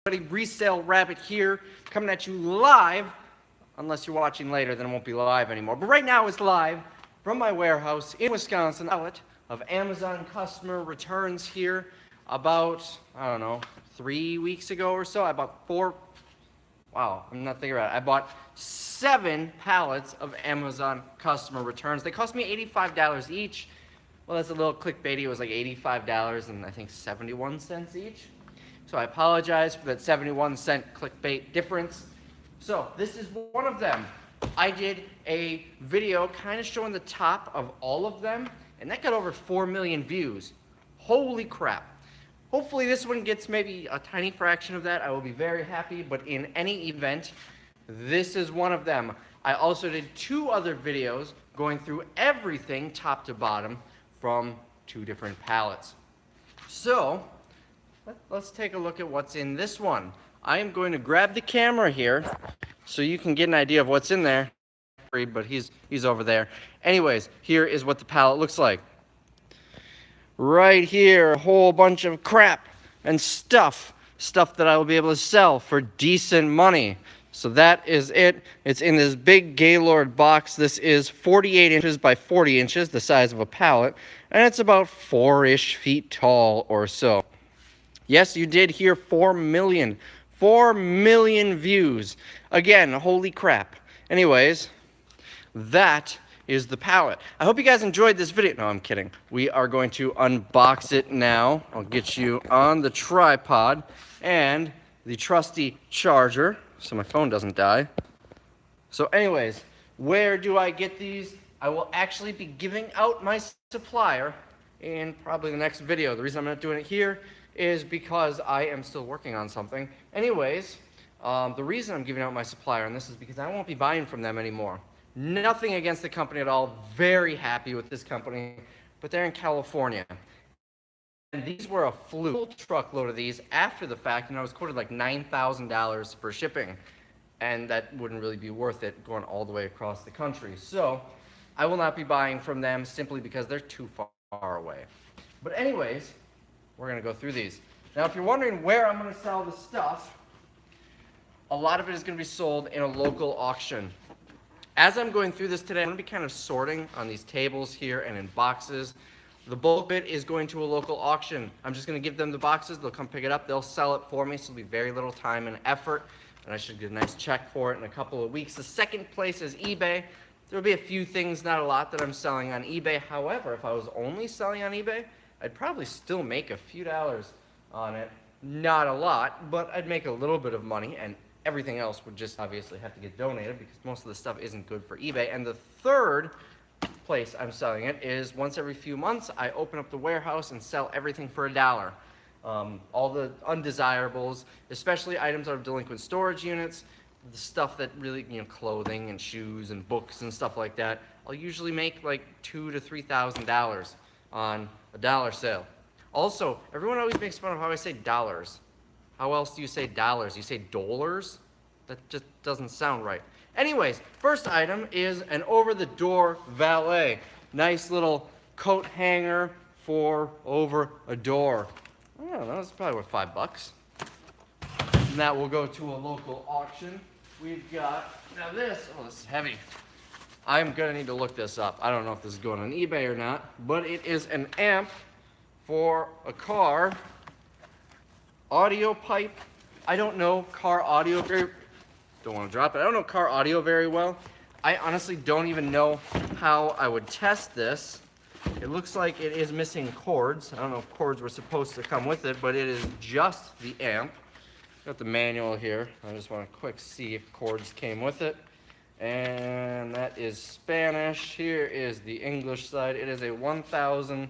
Resale Rabbit here, coming at you live. Unless you're watching later, then it won't be live anymore. But right now it's live from my warehouse in Wisconsin. Pallet of Amazon customer returns here about, I don't know, 3 weeks ago or so. I bought I'm not thinking about it. I bought 7 pallets of Amazon customer returns. They cost me $85 each. Well, that's a little clickbaity. It was like $85 and I think 71 cents each. So I apologize for that 71-cent clickbait difference. So this is one of them. I did a video kind of showing the top of all of them, and that got over 4 million views. Holy crap. Hopefully this one gets maybe a tiny fraction of that. I will be very happy, but in any event, this is one of them. I also did 2 other videos going through everything top to bottom from 2 different pallets. So let's take a look at what's in this one. I am going to grab the camera here so you can get an idea of what's in there. But he's over there. Anyways, here is what the pallet looks like. Right here, a whole bunch of crap and stuff that I will be able to sell for decent money. So that is it. It's in this big Gaylord box. This is 48 inches by 40 inches, the size of a pallet, and it's about 4-ish feet tall or so. Yes, you did hear 4 million. 4 million views. Again, holy crap. Anyways, that is the pallet. I hope you guys enjoyed this video. No, I'm kidding. We are going to unbox it now. I'll get you on the tripod and the trusty charger so my phone doesn't die. So anyways, where do I get these? I will actually be giving out my supplier in probably the next video. The reason I'm not doing it here is because I am still working on something. Anyways, the reason I'm giving out my supplier on this is because I won't be buying from them anymore. Nothing against the company at all. Very happy with this company, but they're in California. And these were a full truckload of these after the fact, and I was quoted like $9,000 for shipping. And that wouldn't really be worth it going all the way across the country. So I will not be buying from them simply because they're too far away. But anyways, we're going to go through these. Now, if you're wondering where I'm going to sell the stuff, a lot of it is going to be sold in a local auction. As I'm going through this today, I'm going to be kind of sorting on these tables here and in boxes. The bulk bit is going to a local auction. I'm just going to give them the boxes. They'll come pick it up. They'll sell it for me, so it'll be very little time and effort, and I should get a nice check for it in a couple of weeks. The second place is eBay. There'll be a few things, not a lot, that I'm selling on eBay. However, if I was only selling on eBay, I'd probably still make a few dollars on it. Not a lot, but I'd make a little bit of money, and everything else would just obviously have to get donated because most of the stuff isn't good for eBay. And the third place I'm selling it is once every few months, I open up the warehouse and sell everything for $1. All the undesirables, especially items out of delinquent storage units, the stuff that really, clothing and shoes and books and stuff like that, I'll usually make like $2,000 to $3,000 on a dollar sale. Also, everyone always makes fun of how I say dollars. How else do you say dollars? You say dollars? That just doesn't sound right. Anyways, first item is an over-the-door valet. Nice little coat hanger for over a door. I don't know, that's probably worth $5. And that will go to a local auction. We've got, now this is heavy. I'm gonna need to look this up. I don't know if this is going on eBay or not, but it is an amp for a car. Audio pipe. I don't know car audio don't want to drop it. I don't know car audio very well. I honestly don't even know how I would test this. It looks like it is missing cords. I don't know if cords were supposed to come with it, but it is just the amp. Got the manual here. I just want to quick see if cords came with it. And that is Spanish. Here is the English side. It is a 1000.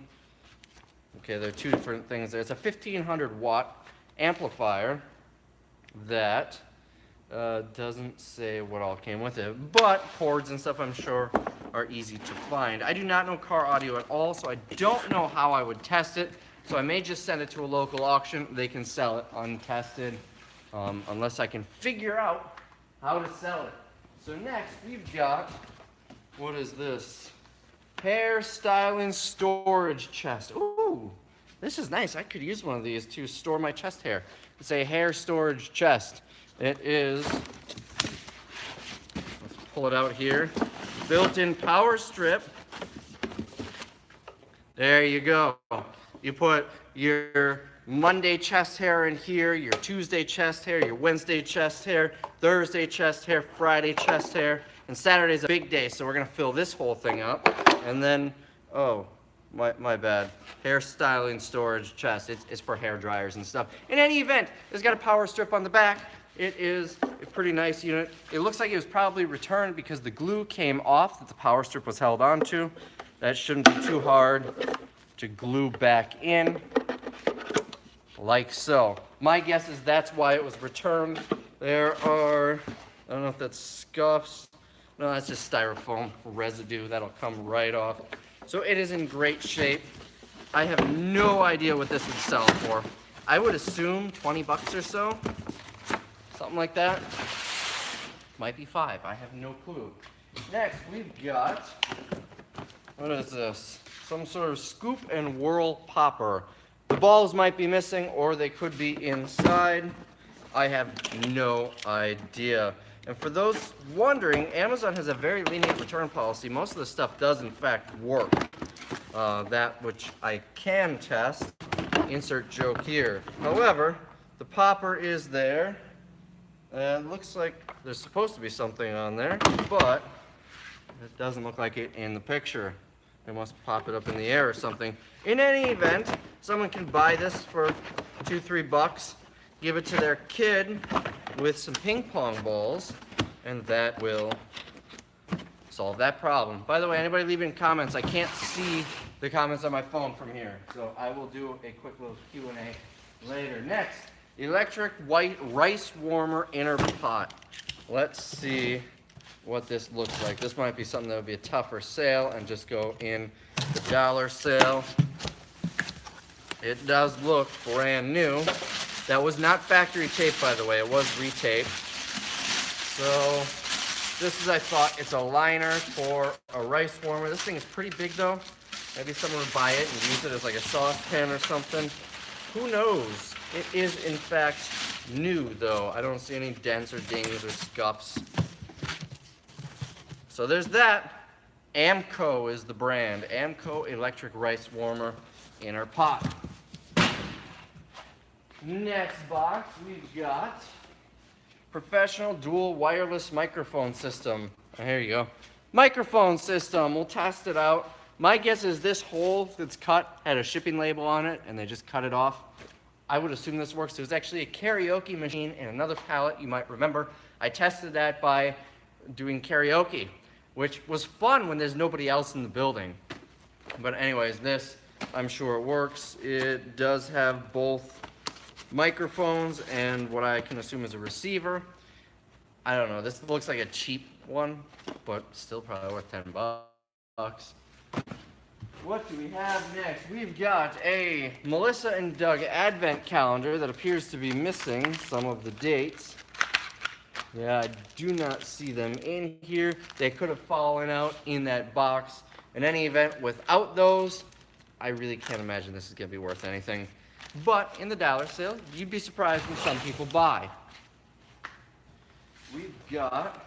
Okay, there are 2 different things there. It's a 1500 watt amplifier that doesn't say what all came with it, but cords and stuff I'm sure are easy to find. I do not know car audio at all, so I don't know how I would test it. So I may just send it to a local auction. They can sell it untested, unless I can figure out how to sell it. So next we've got, what is this? Hair styling storage chest. Ooh, this is nice. I could use one of these to store my chest hair. It's a hair storage chest. It is, let's pull it out here, built-in power strip. There you go. You put your Monday chest hair in here, your Tuesday chest hair, your Wednesday chest hair, Thursday chest hair, Friday chest hair, and Saturday's a big day, so we're gonna fill this whole thing up. And then, oh, my bad. Hair styling storage chest. It's for hair dryers and stuff. In any event, it's got a power strip on the back. It is a pretty nice unit. It looks like it was probably returned because the glue came off that the power strip was held onto. That shouldn't be too hard to glue back in, like so. My guess is that's why it was returned. There are, I don't know if that's scuffs. No, that's just styrofoam residue. That'll come right off. So it is in great shape. I have no idea what this would sell for. I would assume 20 bucks or so. Something like that. Might be 5, I have no clue. Next, we've got, what is this? Some sort of scoop and whirl popper. The balls might be missing or they could be inside. I have no idea. And for those wondering, Amazon has a very lenient return policy. Most of the stuff does in fact work. That which I can test, insert joke here. However, the popper is there. And it looks like there's supposed to be something on there, but it doesn't look like it in the picture. They must pop it up in the air or something. In any event, someone can buy this for $2-3 bucks, give it to their kid with some ping pong balls, and that will solve that problem. By the way, anybody leaving comments, I can't see the comments on my phone from here, so I will do a quick little Q&A later. Next, electric white rice warmer inner pot. Let's see what this looks like. This might be something that would be a tougher sale and just go in the dollar sale. It does look brand new. That was not factory taped, by the way. It was retaped. So this is, I thought, it's a liner for a rice warmer. This thing is pretty big though. Maybe someone would buy it and use it as like a saucepan or something. Who knows? It is in fact new though. I don't see any dents or dings or scuffs. So there's that. Amco is the brand. Amco electric rice warmer inner pot. Next box we've got professional dual wireless microphone system. Oh, here you go. Microphone system. We'll test it out. My guess is this hole that's cut had a shipping label on it and they just cut it off. I would assume this works. There's actually a karaoke machine in another pallet, you might remember. I tested that by doing karaoke, which was fun when there's nobody else in the building. But anyways, this, I'm sure it works. It does have both microphones and what I can assume is a receiver. I don't know, this looks like a cheap one, but still probably worth 10 bucks. What do we have next? We've got a Melissa and Doug advent calendar that appears to be missing some of the dates. Yeah, I do not see them in here. They could have fallen out in that box. In any event, without those, I really can't imagine this is going to be worth anything. But in the dollar sale, you'd be surprised when some people buy. We've got,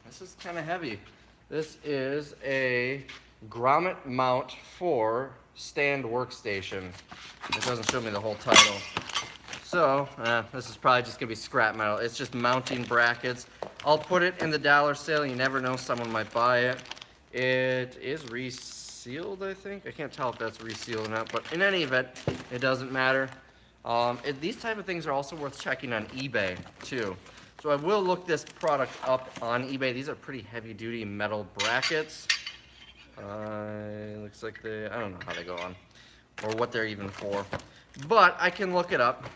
this is kind of heavy. This is a Grommet Mount 4 stand workstation. It doesn't show me the whole title. So, this is probably just going to be scrap metal. It's just mounting brackets. I'll put it in the dollar sale. You never know, someone might buy it. It is resealed, I think. I can't tell if that's resealed or not, but in any event, it doesn't matter. These type of things are also worth checking on eBay, too. So I will look this product up on eBay. These are pretty heavy-duty metal brackets. Looks like I don't know how they go on, or what they're even for. But I can look it up.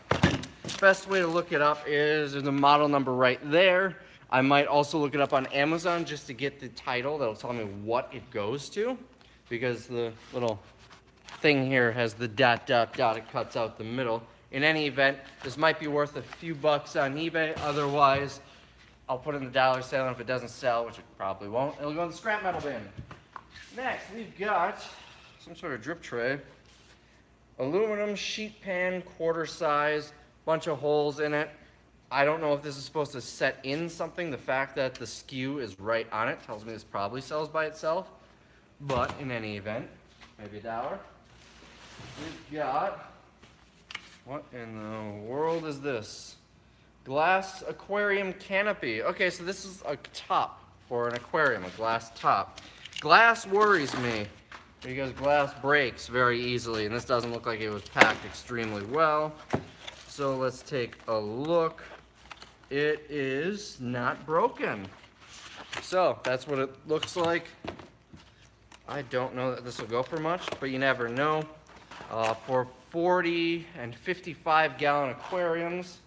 Best way to look it up is there's a model number right there. I might also look it up on Amazon just to get the title that'll tell me what it goes to, because the little thing here has the ... It cuts out the middle. In any event, this might be worth a few bucks on eBay. Otherwise, I'll put it in the dollar sale, and if it doesn't sell, which it probably won't, it'll go in the scrap metal bin. Next, we've got some sort of drip tray. Aluminum sheet pan, quarter size, bunch of holes in it. I don't know if this is supposed to set in something. The fact that the skew is right on it tells me this probably sells by itself. But in any event, maybe $1. We've got, what in the world is this? Glass aquarium canopy. Okay, so this is a top for an aquarium, a glass top. Glass worries me because glass breaks very easily, and this doesn't look like it was packed extremely well. So let's take a look. It is not broken. So that's what it looks like. I don't know that this will go for much, but you never know. For 40 and 55 gallon aquariums,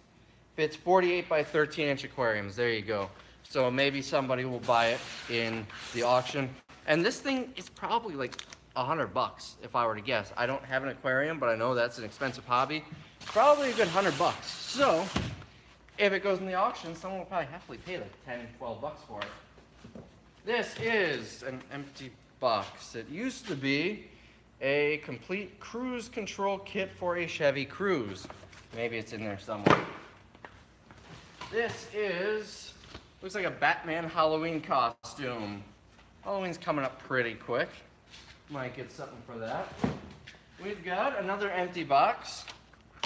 fits 48 by 13 inch aquariums. There you go. So maybe somebody will buy it in the auction. And this thing is probably like $100 if I were to guess. I don't have an aquarium, but I know that's an expensive hobby. Probably a good $100. So if it goes in the auction, someone will probably happily pay like $10, $12 for it. This is an empty box. It used to be a complete cruise control kit for a Chevy Cruze. Maybe it's in there somewhere. This is, looks like a Batman Halloween costume. Halloween's coming up pretty quick. Might get something for that. We've got another empty box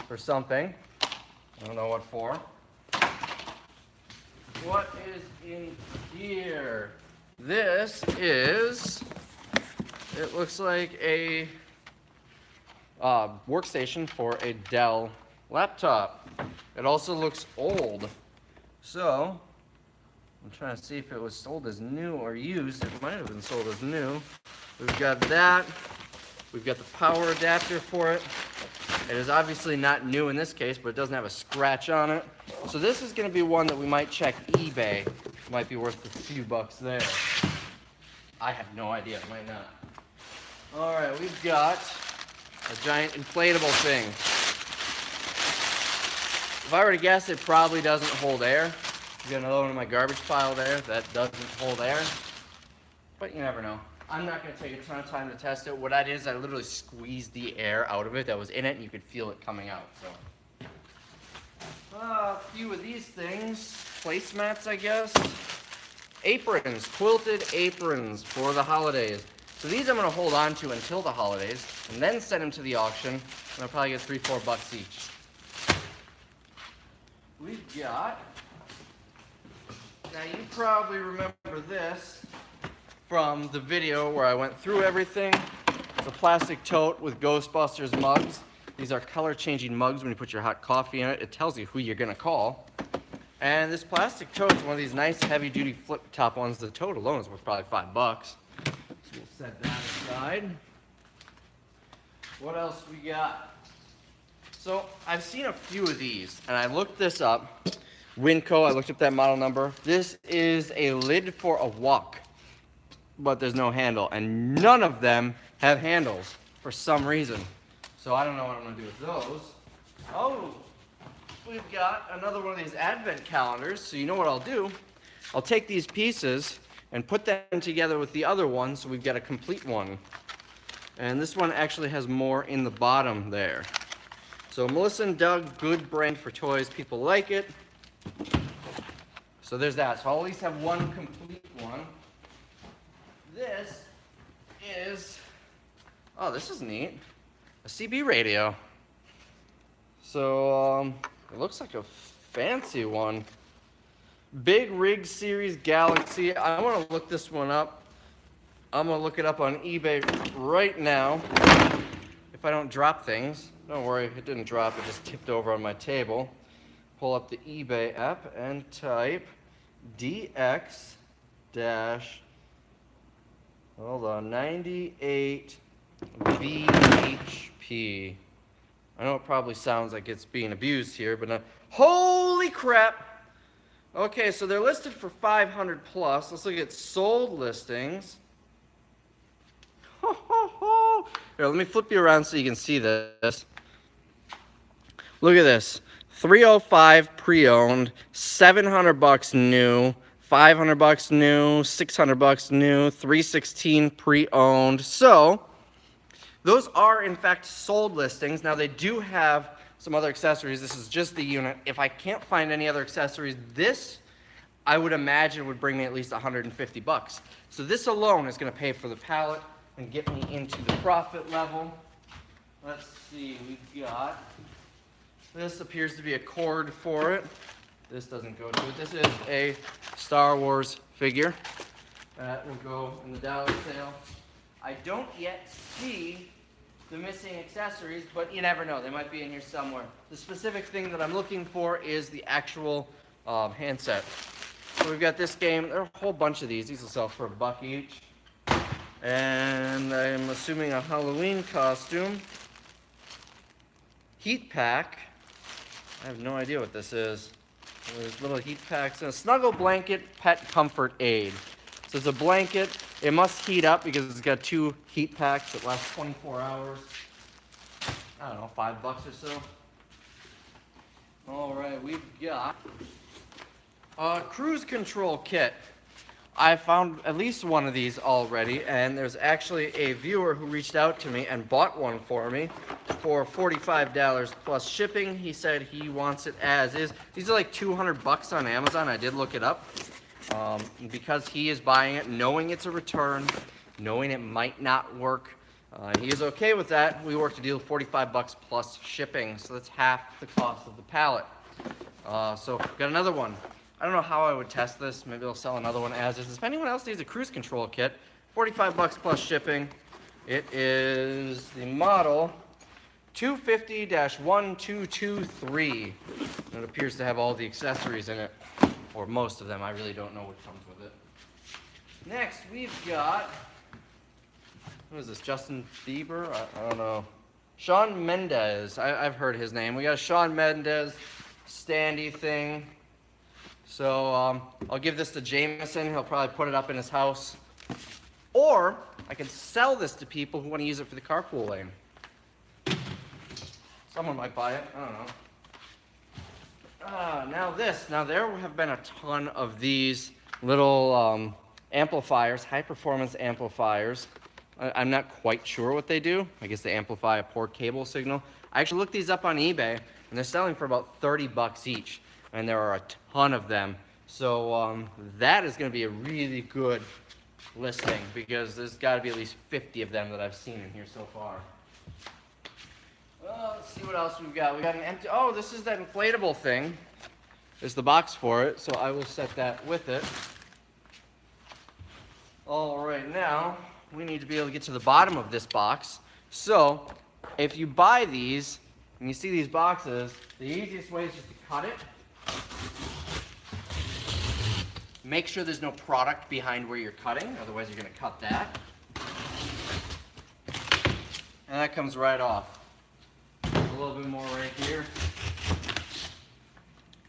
for something. I don't know what for. What is in here? This is, it looks like a workstation for a Dell laptop. It also looks old. So, I'm trying to see if it was sold as new or used. It might have been sold as new. We've got that. We've got the power adapter for it. It is obviously not new in this case, but it doesn't have a scratch on it. So this is going to be one that we might check eBay. It might be worth a few bucks there. I have no idea. It might not. All right, we've got a giant inflatable thing. If I were to guess, it probably doesn't hold air. We've got another one in my garbage pile there that doesn't hold air. But you never know. I'm not going to take a ton of time to test it. What I did is I literally squeezed the air out of it that was in it, and you could feel it coming out. So, a few of these things, placemats, I guess. Aprons, quilted aprons for the holidays. So these I'm going to hold on to until the holidays, and then send them to the auction, and I'll probably get $3, $4 each. We've got, now you probably remember this from the video where I went through everything. It's a plastic tote with Ghostbusters mugs. These are color changing mugs when you put your hot coffee in it. It tells you who you're gonna call. And this plastic tote is one of these nice heavy duty flip top ones. The tote alone is worth probably $5. So we'll set that aside. What else we got? So I've seen a few of these and I looked this up. Winco, I looked up that model number. This is a lid for a wok, but there's no handle, and none of them have handles for some reason. So I don't know what I'm gonna do with those. Oh, we've got another one of these advent calendars. So you know what I'll do? I'll take these pieces and put them together with the other one so we've got a complete one. And this one actually has more in the bottom there. So Melissa and Doug, good brand for toys. People like it. So there's that. So I'll at least have one complete one. This is, oh, this is neat. A CB radio. So it looks like a fancy one. Big Rig Series Galaxy. I want to look this one up. I'm going to look it up on eBay right now. If I don't drop things. Don't worry, it didn't drop. It just tipped over on my table. Pull up the eBay app and type DX dash, hold on, 98 VHP. I know it probably sounds like it's being abused here, but not. Holy crap! Okay, so they're listed for 500 plus. Let's look at sold listings. Here, let me flip you around so you can see this. Look at this. 305 pre-owned, $700 new, $500 new, $600 new, 316 pre-owned. So those are in fact sold listings. Now they do have some other accessories. This is just the unit. If I can't find any other accessories, this I would imagine would bring me at least 150 bucks. So this alone is going to pay for the pallet and get me into the profit level. Let's see, we got, this appears to be a cord for it. This doesn't go to it. This is a Star Wars figure that will go in the dollar sale. I don't yet see the missing accessories, but you never know. They might be in here somewhere. The specific thing that I'm looking for is the actual handset. So we've got this game. There are a whole bunch of these. These will sell for $1 each. And I'm assuming a Halloween costume. Heat pack. I have no idea what this is. There's little heat packs and a snuggle blanket pet comfort aid. So it's a blanket. It must heat up because it's got 2 heat packs that last 24 hours. I don't know, $5 or so. All right, we've got a cruise control kit. I found at least one of these already, and there's actually a viewer who reached out to me and bought one for me for $45 plus shipping. He said he wants it as is. These are like $200 on Amazon. I did look it up. Because he is buying it knowing it's a return, knowing it might not work. He is okay with that. We worked a deal of $45 plus shipping, so that's half the cost of the pallet. So got another one. I don't know how I would test this. Maybe I'll sell another one as is. If anyone else needs a cruise control kit, $45 plus shipping. It is the model 250-1223. It appears to have all the accessories in it, or most of them. I really don't know what comes with it. Next, we've got, what is this, Justin Bieber? I don't know. Shawn Mendes. I've heard his name. We got a Shawn Mendes standy thing. So I'll give this to Jameson. He'll probably put it up in his house. Or I can sell this to people who want to use it for the carpool lane. Someone might buy it. I don't know. Now there have been a ton of these little amplifiers, high performance amplifiers. I'm not quite sure what they do. I guess they amplify a poor cable signal. I actually looked these up on eBay, and they're selling for about $30 each. And there are a ton of them. So that is going to be a really good listing because there's got to be at least 50 of them that I've seen in here so far. Well, let's see what else we've got. We got an empty, oh, this is that inflatable thing. There's the box for it, so I will set that with it. All right, now we need to be able to get to the bottom of this box. So if you buy these and you see these boxes, the easiest way is just to cut it. Make sure there's no product behind where you're cutting, otherwise you're going to cut that. And that comes right off. There's a little bit more right here.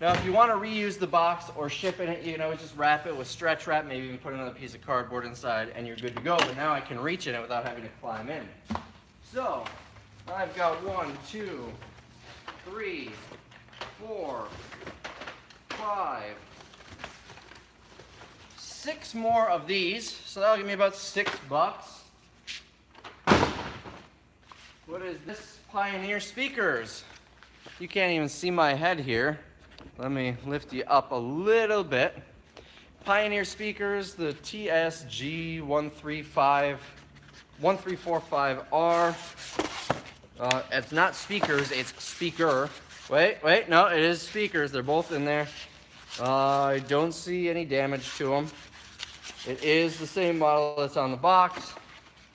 Now if you want to reuse the box or ship it, you know, just wrap it with stretch wrap, maybe even put another piece of cardboard inside and you're good to go. But now I can reach in it without having to climb in. So I've got 1, 2, 3, 4, 5, 6 more of these, so that'll give me about $6. What is this? Pioneer speakers. You can't even see my head here. Let me lift you up a little bit. Pioneer speakers, the TSG 1345R. It's not speakers, it's speaker. Wait, no, it is speakers. They're both in there. I don't see any damage to them. It is the same model that's on the box.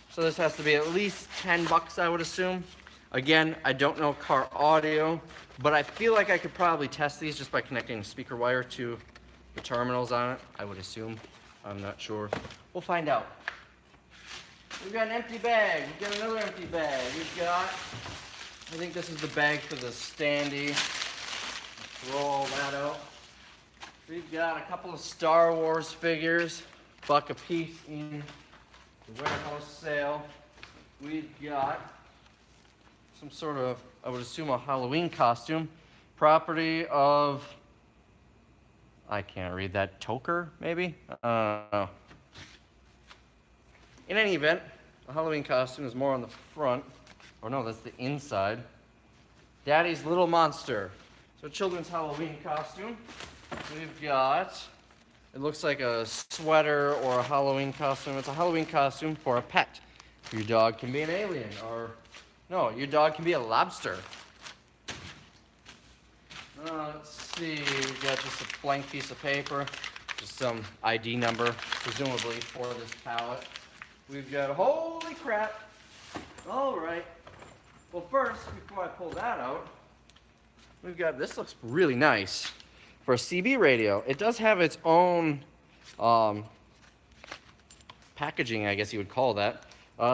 So this has to be at least $10, I would assume. Again, I don't know car audio, but I feel like I could probably test these just by connecting the speaker wire to the terminals on it, I would assume. I'm not sure. We'll find out. We've got an empty bag. We've got another empty bag. We've got, I think this is the bag for the standee. Throw all that out. We've got a couple of Star Wars figures, $1 a piece in the warehouse sale. We've got some sort of, I would assume, a Halloween costume. Property of, I can't read that, Toker, maybe? I don't know. In any event, the Halloween costume is more on the front. Or no, that's the inside. Daddy's Little Monster. So children's Halloween costume. We've got, it looks like a sweater or a Halloween costume. It's a Halloween costume for a pet. Your dog can be an alien, or no, your dog can be a lobster. Let's see, we've got just a blank piece of paper, just some ID number, presumably for this pallet. We've got, holy crap. All right. Well, first, before I pull that out, we've got, this looks really nice for a CB radio. It does have its own packaging, I guess you would call that.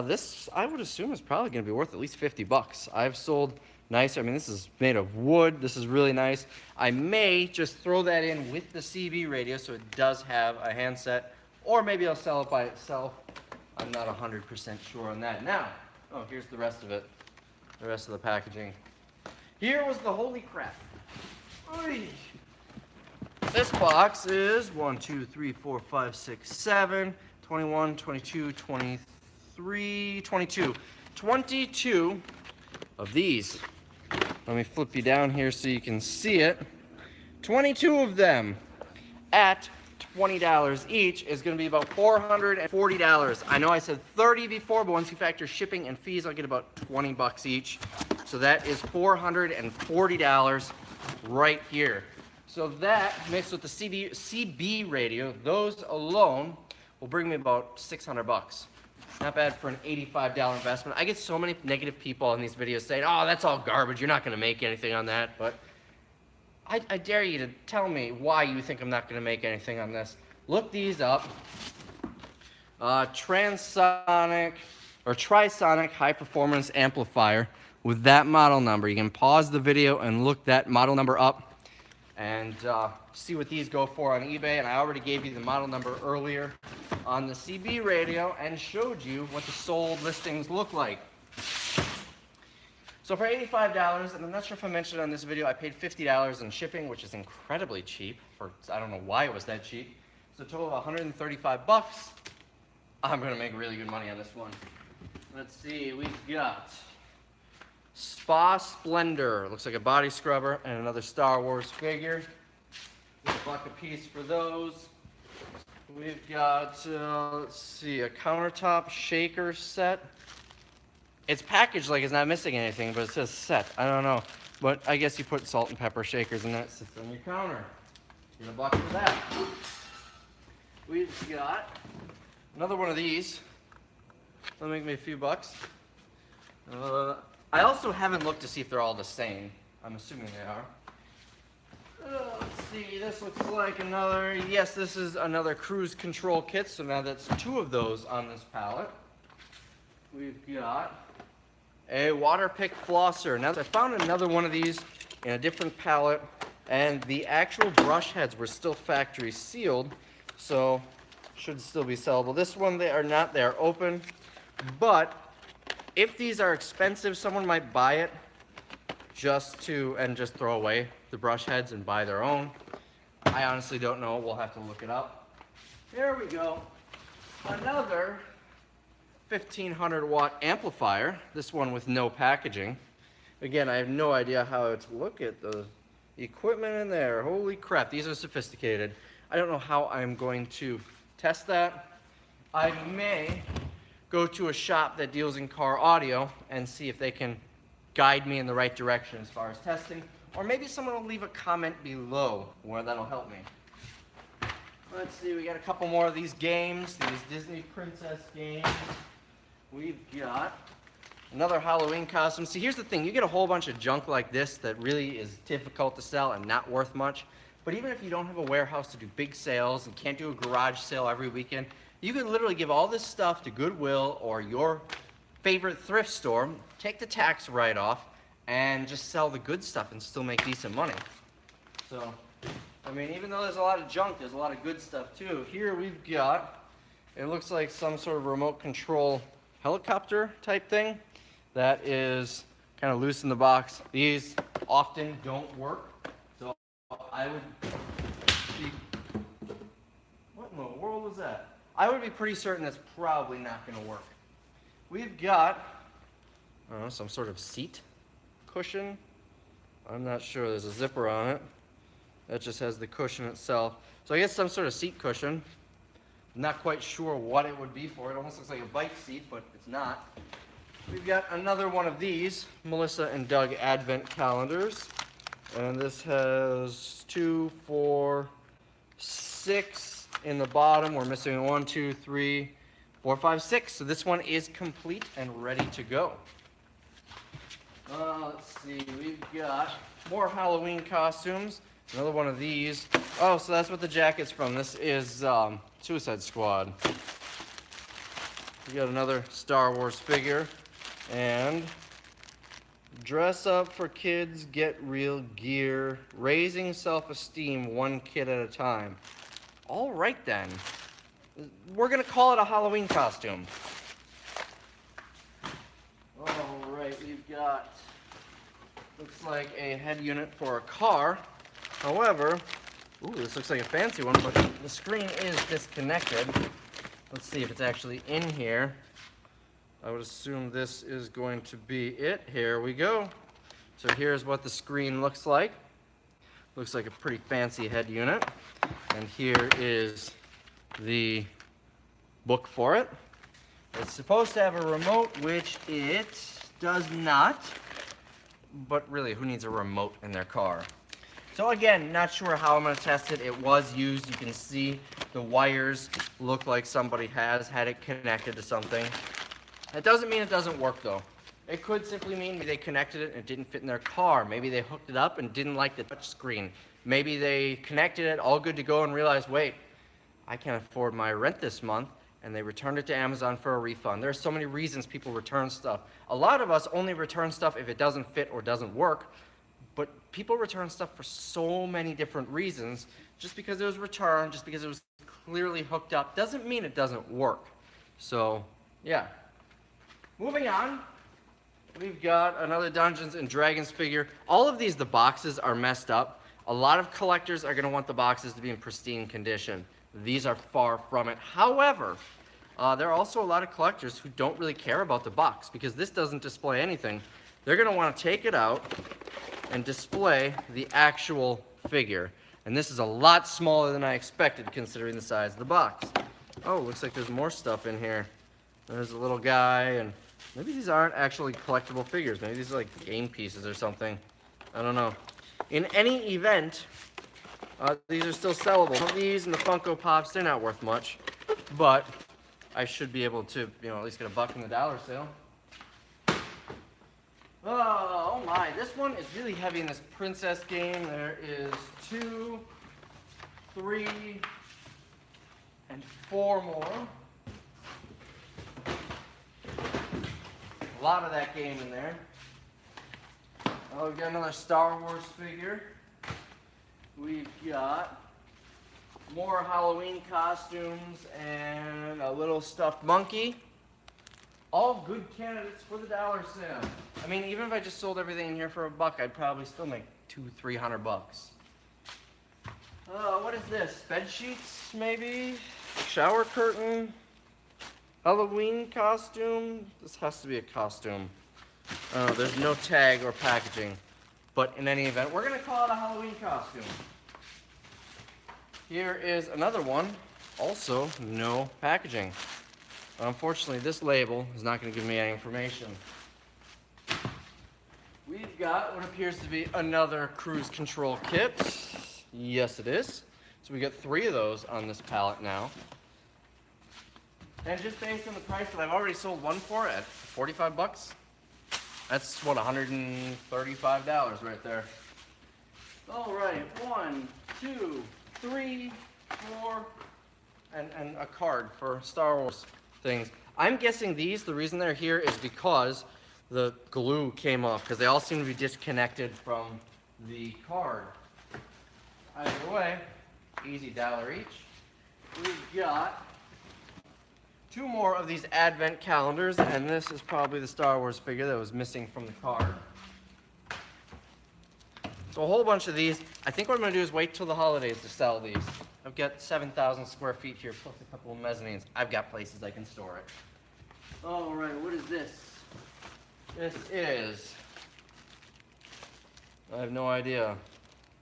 This, I would assume, is probably going to be worth at least 50 bucks. I've sold nicer. I mean, this is made of wood. This is really nice. I may just throw that in with the CB radio so it does have a handset, or maybe I'll sell it by itself. I'm not 100% sure on that. Now, oh, here's the rest of it. The rest of the packaging. Here was the holy crap. Oy. This box is 1, 2, 3, 4, 5, 6, 7, 21, 22, 23, 22. 22 of these. Let me flip you down here so you can see it. 22 of them at $20 each is going to be about $440. I know I said 30 before, but once you factor shipping and fees, I'll get about 20 bucks each. So that is $440 right here. So that mixed with the CB radio, those alone will bring me about 600 bucks. Not bad for an $85 investment. I get so many negative people on these videos saying, oh, that's all garbage. You're not going to make anything on that. But I dare you to tell me why you think I'm not going to make anything on this. Look these up. Trisonic high performance amplifier with that model number. You can pause the video and look that model number up and see what these go for on eBay. And I already gave you the model number earlier on the CB radio and showed you what the sold listings look like. So for $85, and I'm not sure if I mentioned on this video, I paid $50 in shipping, which is incredibly cheap. I don't know why it was that cheap. So a total of 135 bucks. I'm gonna make really good money on this one. Let's see, we've got Spa Splendor. Looks like a body scrubber and another Star Wars figure. $1 a piece for those. We've got, let's see, a countertop shaker set. It's packaged like it's not missing anything, but it says set. I don't know. But I guess you put salt and pepper shakers and that sits on your counter. Get $1 for that. We've got another one of these. That'll make me a few bucks. I also haven't looked to see if they're all the same. I'm assuming they are. Let's see, this looks like another, yes, this is another cruise control kit. So now that's 2 of those on this pallet. We've got a water pick flosser. Now I found another one of these in a different pallet, and the actual brush heads were still factory sealed, so should still be sellable. This one, they are not, they are open, but if these are expensive, someone might buy it just throw away the brush heads and buy their own. I honestly don't know. We'll have to look it up. Here we go. Another 1500 watt amplifier. This one with no packaging. Again, I have no idea how to look at the equipment in there. Holy crap, these are sophisticated. I don't know how I'm going to test that. I may go to a shop that deals in car audio and see if they can guide me in the right direction as far as testing. Or maybe someone will leave a comment below where that'll help me. Let's see, we got a couple more of these games, these Disney Princess games. We've got another Halloween costume. See, here's the thing. You get a whole bunch of junk like this that really is difficult to sell and not worth much. But even if you don't have a warehouse to do big sales and can't do a garage sale every weekend, you could literally give all this stuff to Goodwill or your favorite thrift store, take the tax write-off, and just sell the good stuff and still make decent money. So, I mean, even though there's a lot of junk, there's a lot of good stuff too. Here we've got, it looks like some sort of remote control helicopter type thing that is kind of loose in the box. These often don't work, so I would be, what in the world was that? I would be pretty certain that's probably not going to work. We've got, I don't know, some sort of seat cushion I'm not sure. There's a zipper on it. That just has the cushion itself. So I guess some sort of seat cushion. I'm not quite sure what it would be for. It almost looks like a bike seat, but it's not. We've got another one of these Melissa and Doug Advent calendars. And this has 2, 4, 6 in the bottom. We're missing 1, 2, 3, 4, 5, 6. So this one is complete and ready to go. Let's see, we've got more Halloween costumes. Another one of these. Oh, so that's what the jacket's from. This is Suicide Squad. We got another Star Wars figure. And dress up for kids, get real gear. Raising self-esteem one kid at a time. All right then. We're gonna call it a Halloween costume. All right, we've got, looks like a head unit for a car. However, ooh, this looks like a fancy one, but the screen is disconnected. Let's see if it's actually in here. I would assume this is going to be it. Here we go. So here's what the screen looks like. Looks like a pretty fancy head unit. And here is the book for it. It's supposed to have a remote, which it does not. But really, who needs a remote in their car? So again, not sure how I'm going to test it. It was used. You can see the wires look like somebody has had it connected to something. That doesn't mean it doesn't work though. It could simply mean they connected it and it didn't fit in their car. Maybe they hooked it up and didn't like the touch screen. Maybe they connected it all good to go and realized, wait, I can't afford my rent this month, and they returned it to Amazon for a refund. There are so many reasons people return stuff. A lot of us only return stuff if it doesn't fit or doesn't work. But people return stuff for so many different reasons. Just because it was returned, just because it was clearly hooked up, doesn't mean it doesn't work. So, yeah. Moving on, we've got another Dungeons and Dragons figure. All of these, the boxes are messed up. A lot of collectors are going to want the boxes to be in pristine condition. These are far from it. However, there are also a lot of collectors who don't really care about the box because this doesn't display anything. They're going to want to take it out and display the actual figure. And this is a lot smaller than I expected considering the size of the box. Oh, looks like there's more stuff in here. There's a little guy, and maybe these aren't actually collectible figures. Maybe these are like game pieces or something. I don't know. In any event, these are still sellable. These and the Funko Pops, they're not worth much. But I should be able to, at least get a buck in the dollar sale. Oh my, this one is really heavy in this princess game. There is 2, 3, and 4 more. A lot of that game in there. Oh, we've got another Star Wars figure. We've got more Halloween costumes and a little stuffed monkey. All good candidates for the dollar sale. I mean, even if I just sold everything in here for a buck, I'd probably still make $200-300 bucks. What is this? Bed sheets, maybe? Shower curtain? Halloween costume? This has to be a costume. There's no tag or packaging. But in any event, we're going to call it a Halloween costume. Here is another one. Also, no packaging. Unfortunately, this label is not going to give me any information. We've got what appears to be another cruise control kit. Yes, it is. So we got 3 of those on this pallet now. And just based on the price that I've already sold one for at 45 bucks, that's what, $135 right there. All right, 1, 2, 3, 4, and a card for Star Wars things. I'm guessing these, the reason they're here is because the glue came off, because they all seem to be disconnected from the card. Either way, easy $1 each. We've got 2 more of these advent calendars, and this is probably the Star Wars figure that was missing from the card. So a whole bunch of these. I think what I'm going to do is wait till the holidays to sell these. I've got 7,000 square feet here, plus a couple of mezzanines. I've got places I can store it. All right, what is this? This is I have no idea.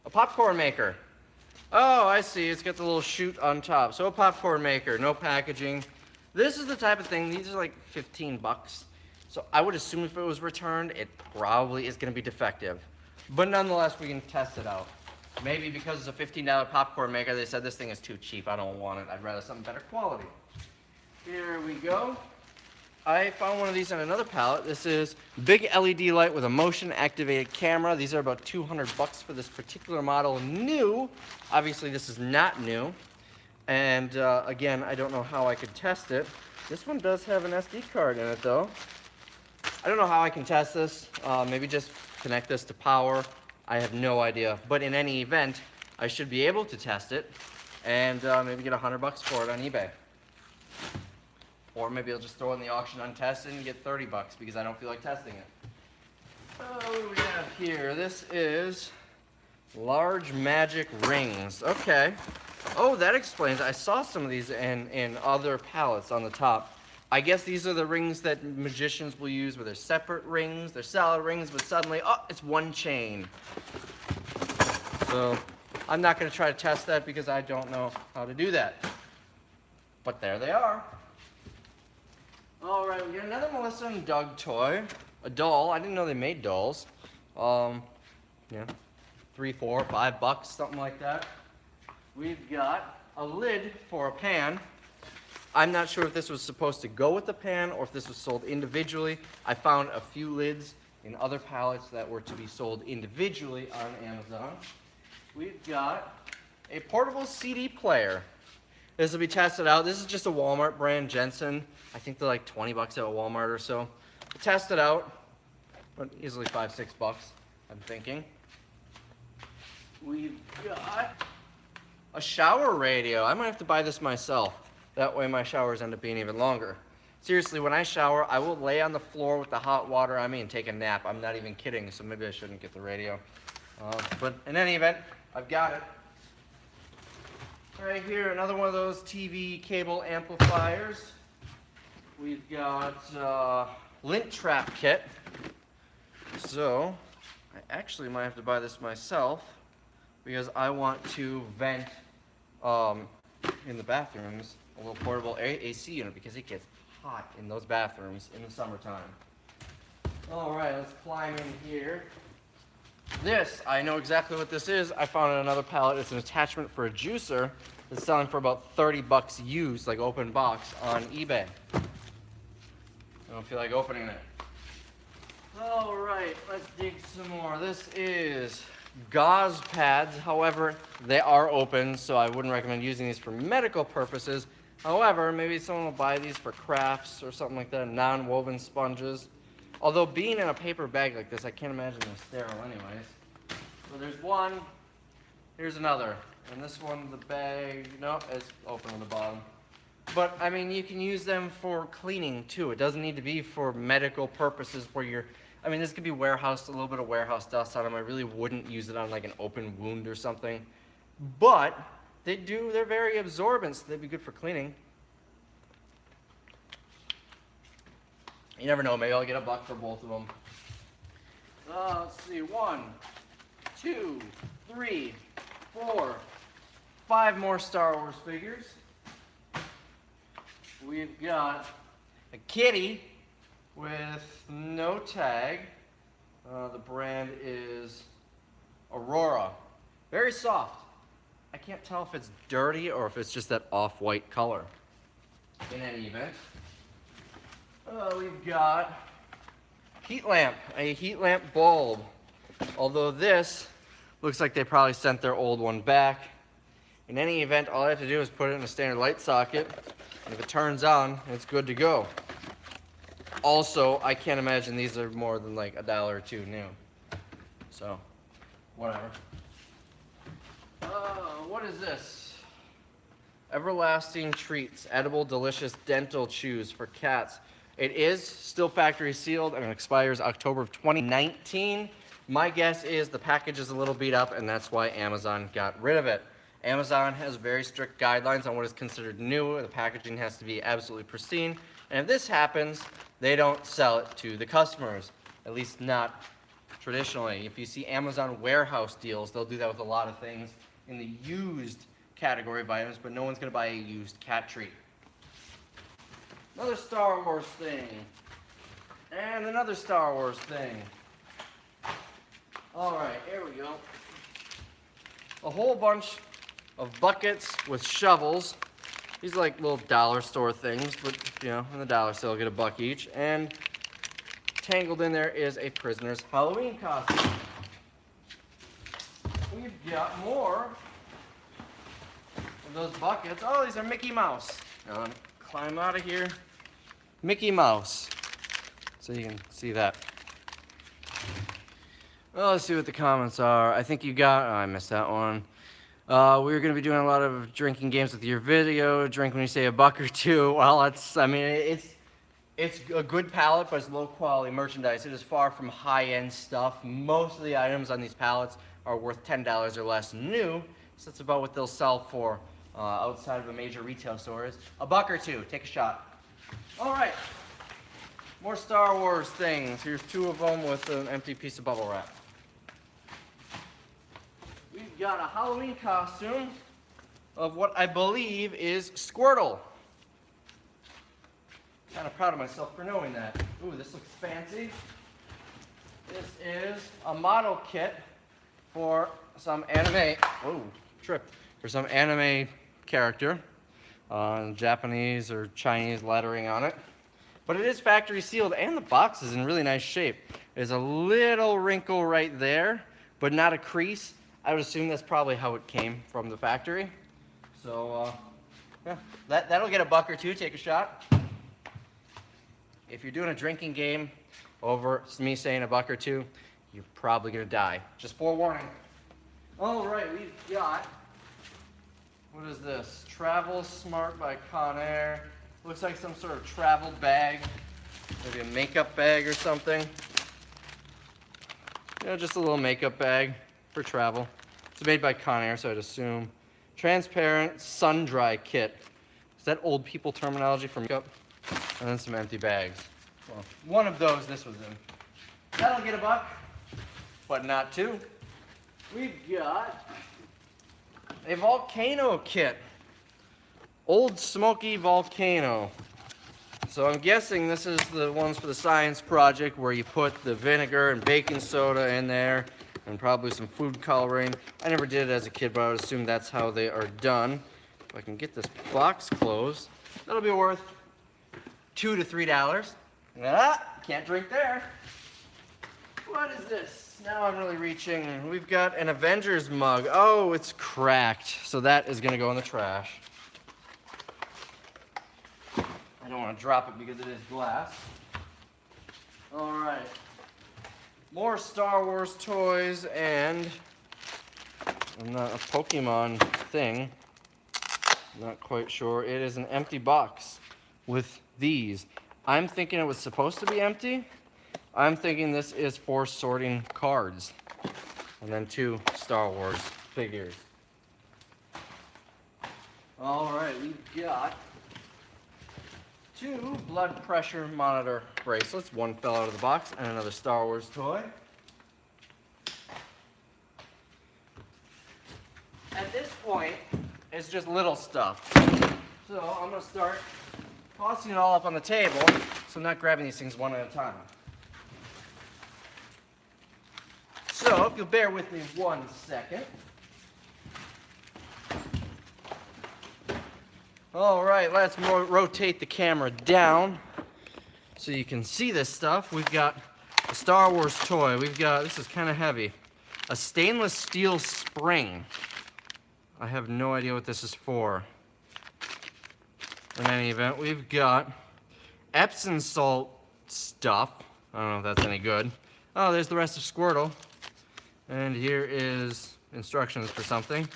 A popcorn maker. Oh, I see. It's got the little chute on top. So a popcorn maker, no packaging. This is the type of thing, these are like 15 bucks. So I would assume if it was returned, it probably is going to be defective. But nonetheless, we can test it out. Maybe because it's a $15 popcorn maker, they said this thing is too cheap. I don't want it. I'd rather something better quality. Here we go. I found one of these on another pallet. This is big LED light with a motion activated camera. These are about 200 bucks for this particular model. New. Obviously this is not new. And again, I don't know how I could test it. This one does have an SD card in it though. I don't know how I can test this. Maybe just connect this to power. I have no idea. But in any event, I should be able to test it and maybe get 100 bucks for it on eBay. Or maybe I'll just throw it in the auction untested and get 30 bucks because I don't feel like testing it. What do we have here? This is large magic rings. Okay. Oh, that explains. I saw some of these in other pallets on the top. I guess these are the rings that magicians will use where they're separate rings. They're solid rings, but suddenly, oh, it's one chain. So I'm not going to try to test that because I don't know how to do that. But there they are. All right, we got another Melissa and Doug toy, a doll. I didn't know they made dolls. Yeah, $3, $4, $5, something like that. We've got a lid for a pan. I'm not sure if this was supposed to go with the pan or if this was sold individually. I found a few lids in other pallets that were to be sold individually on Amazon. We've got a portable CD player. This will be tested out. This is just a Walmart brand, Jensen. I think they're like 20 bucks at Walmart or so. Test it out, but easily $5, $6, I'm thinking. We've got a shower radio. I might have to buy this myself. That way my showers end up being even longer. Seriously, when I shower, I will lay on the floor with the hot water on me and take a nap. I'm not even kidding, so maybe I shouldn't get the radio. But in any event, I've got it. Right here, another one of those TV cable amplifiers. We've got lint trap kit. So I actually might have to buy this myself because I want to vent in the bathrooms a little portable AC unit because it gets hot in those bathrooms in the summertime. All right, let's climb in here. This, I know exactly what this is. I found it on another pallet. It's an attachment for a juicer. It's selling for about 30 bucks used, like open box, on eBay. I don't feel like opening it. All right, let's dig some more. This is Gauze Pads. However, they are open, so I wouldn't recommend using these for medical purposes. However, maybe someone will buy these for crafts or something like that, non-woven sponges. Although being in a paper bag like this, I can't imagine they're sterile anyways. So there's one, here's another. And this one, the bag, no, it's open on the bottom. But, I mean, you can use them for cleaning too. It doesn't need to be for medical purposes where you're, I mean, this could be warehouse, a little bit of warehouse dust on them. I really wouldn't use it on like an open wound or something. But they're very absorbent, so they'd be good for cleaning. You never know, maybe I'll get $1 for both of them. Let's see, 1, 2, 3, 4, 5 more Star Wars figures. We've got a kitty with no tag. The brand is Aurora. Very soft. I can't tell if it's dirty or if it's just that off-white color. In any event. We've got a heat lamp bulb. Although this looks like they probably sent their old one back. In any event, all I have to do is put it in a standard light socket, and if it turns on, it's good to go. Also, I can't imagine these are more than like $1 or $2 new. So, whatever. What is this? Everlasting Treats, edible, delicious dental chews for cats. It is still factory sealed and it expires October of 2019. My guess is the package is a little beat up and that's why Amazon got rid of it. Amazon has very strict guidelines on what is considered new. The packaging has to be absolutely pristine. And if this happens, they don't sell it to the customers. At least not Traditionally, if you see Amazon warehouse deals, they'll do that with a lot of things in the used category of items, but no one's going to buy a used cat treat. Another Star Wars thing. And another Star Wars thing. Alright, here we go. A whole bunch of buckets with shovels. These are like little dollar store things, but you know, in the dollar store, you'll get $1 each. And tangled in there is a prisoner's Halloween costume. We've got more of those buckets. Oh, these are Mickey Mouse. Now, let me climb out of here. Mickey Mouse. So you can see that. Well, let's see what the comments are. I think you got, oh, I missed that one. We're going to be doing a lot of drinking games with your video. Drink when you say $1 or $2. Well, it's a good pallet, but it's low quality merchandise. It is far from high-end stuff. Most of the items on these pallets are worth $10 or less new. So that's about what they'll sell for outside of a major retail store. Is $1 or $2. Take a shot. All right. More Star Wars things. Here's 2 of them with an empty piece of bubble wrap. We've got a Halloween costume of what I believe is Squirtle. Kind of proud of myself for knowing that. Ooh, this looks fancy. This is a model kit for some anime. Whoa, tripped. For some anime character. Japanese or Chinese lettering on it. But it is factory sealed, and the box is in really nice shape. There's a little wrinkle right there, but not a crease. I would assume that's probably how it came from the factory. So, yeah, that'll get $1 or $2. Take a shot. If you're doing a drinking game over me saying $1 or $2, you're probably gonna die. Just forewarning. All right, we've got, what is this? Travel Smart by Conair. Looks like some sort of travel bag, maybe a makeup bag or something. You know, just a little makeup bag for travel. It's made by Conair, so I'd assume. Transparent sun dry kit. Is that old people terminology for makeup? And then some empty bags. Well, one of those this was in. That'll get $1, but not $2. We've got a volcano kit. Old Smoky Volcano. So I'm guessing this is the ones for the science project where you put the vinegar and baking soda in there and probably some food coloring. I never did it as a kid, but I would assume that's how they are done. If I can get this box closed, that'll be worth $2 to $3. Can't drink there. What is this? Now I'm really reaching. We've got an Avengers mug. Oh, it's cracked. So that is gonna go in the trash. I don't want to drop it because it is glass. All right. More Star Wars toys and a Pokemon thing. Not quite sure. It is an empty box with these. I'm thinking it was supposed to be empty. I'm thinking this is for sorting cards. And then 2 Star Wars figures. All right, we've got 2 blood pressure monitor bracelets. One fell out of the box, and another Star Wars toy. At this point, it's just little stuff. So I'm going to start tossing it all up on the table, so I'm not grabbing these things one at a time. So if you'll bear with me 1 second. All right, let's rotate the camera down so you can see this stuff. We've got a Star Wars toy. We've got, this is kind of heavy, a stainless steel spring. I have no idea what this is for. In any event, we've got Epsom salt stuff. I don't know if that's any good. Oh, there's the rest of Squirtle. And here is instructions for something.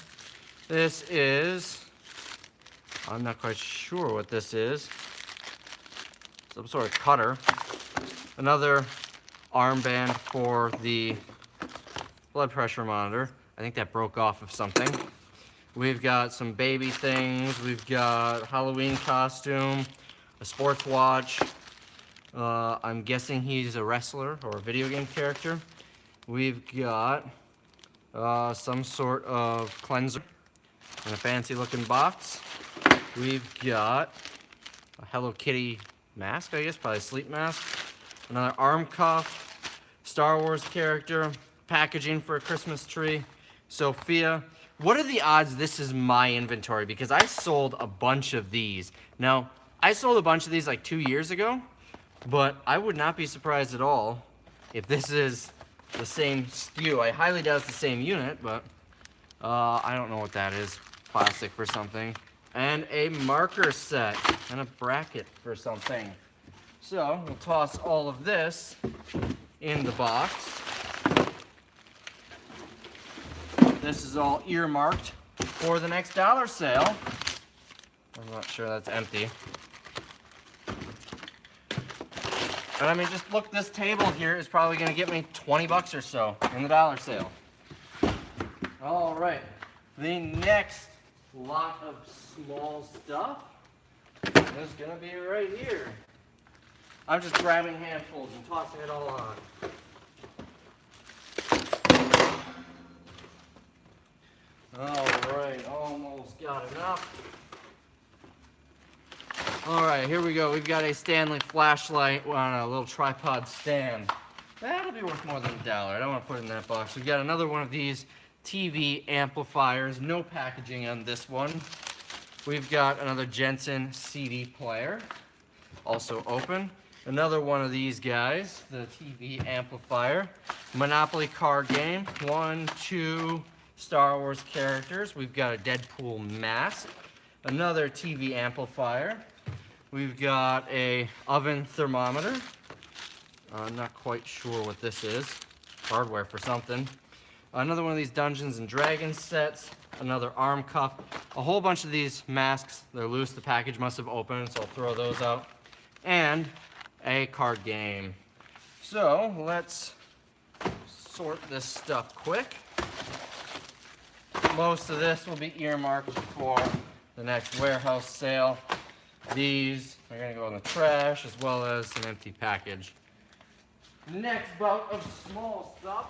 This is, I'm not quite sure what this is. Some sort of cutter. Another armband for the blood pressure monitor. I think that broke off of something. We've got some baby things. We've got Halloween costume, a sports watch. I'm guessing he's a wrestler or a video game character. We've got some sort of cleanser in a fancy looking box. We've got a Hello Kitty mask, I guess, probably a sleep mask. Another arm cuff, Star Wars character, packaging for a Christmas tree, Sophia. What are the odds this is my inventory? Because I sold a bunch of these. Now, I sold a bunch of these like 2 years ago, but I would not be surprised at all if this is the same SKU. I highly doubt it's the same unit, but I don't know what that is. Plastic for something. And a marker set and a bracket for something. So we'll toss all of this in the box. This is all earmarked for the next dollar sale. I'm not sure that's empty. But I mean, just look, this table here is probably gonna get me 20 bucks or so in the dollar sale. All right, the next lot of small stuff is gonna be right here. I'm just grabbing handfuls and tossing it all on. All right, almost got enough. All right, here we go. We've got a Stanley flashlight on a little tripod stand. That'll be worth more than $1. I don't want to put it in that box. We've got another one of these TV amplifiers. No packaging on this one. We've got another Jensen CD player, also open. Another one of these guys, the TV amplifier. Monopoly card game. 1, 2 Star Wars characters. We've got a Deadpool mask. Another TV amplifier. We've got a oven thermometer. I'm not quite sure what this is. Hardware for something. Another one of these Dungeons and Dragons sets. Another arm cuff. A whole bunch of these masks. They're loose. The package must have opened, so I'll throw those out. And a card game. So let's sort this stuff quick. Most of this will be earmarked for the next warehouse sale. These are going to go in the trash as well as an empty package. Next bout of small stuff.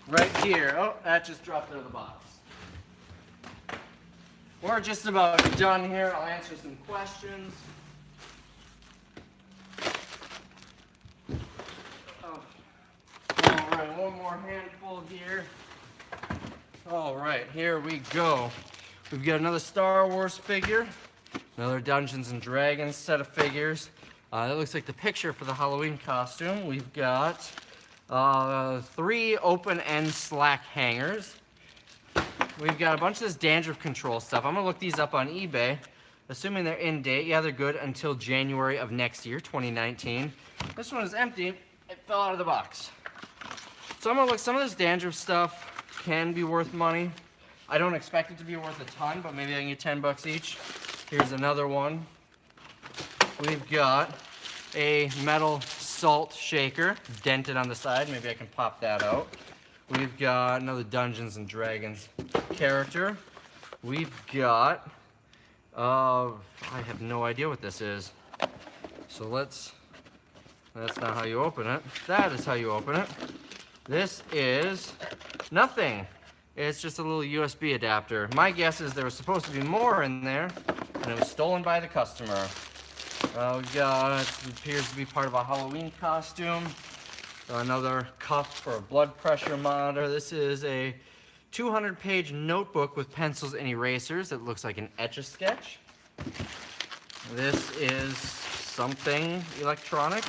Right here. Oh, that just dropped out of the box. We're just about done here. I'll answer some questions. Oh. All right, one more handful here. All right, here we go. We've got another Star Wars figure, another Dungeons and Dragons set of figures. That looks like the picture for the Halloween costume. We've got 3 open-end slack hangers. We've got a bunch of this dandruff control stuff. I'm gonna look these up on eBay, assuming they're in date. Yeah, they're good until January of next year, 2019. This one is empty. It fell out of the box. So I'm gonna look, some of this dandruff stuff can be worth money. I don't expect it to be worth a ton, but maybe I can get 10 bucks each. Here's another one. We've got a metal salt shaker, dented on the side. Maybe I can pop that out. We've got another Dungeons and Dragons character. We've got, I have no idea what this is. So that's not how you open it. That is how you open it. This is nothing. It's just a little USB adapter. My guess is there was supposed to be more in there, and it was stolen by the customer. We've got, it appears to be part of a Halloween costume. Another cuff for a blood pressure monitor. This is a 200-page notebook with pencils and erasers. It looks like an Etch-a-Sketch. This is something electronic.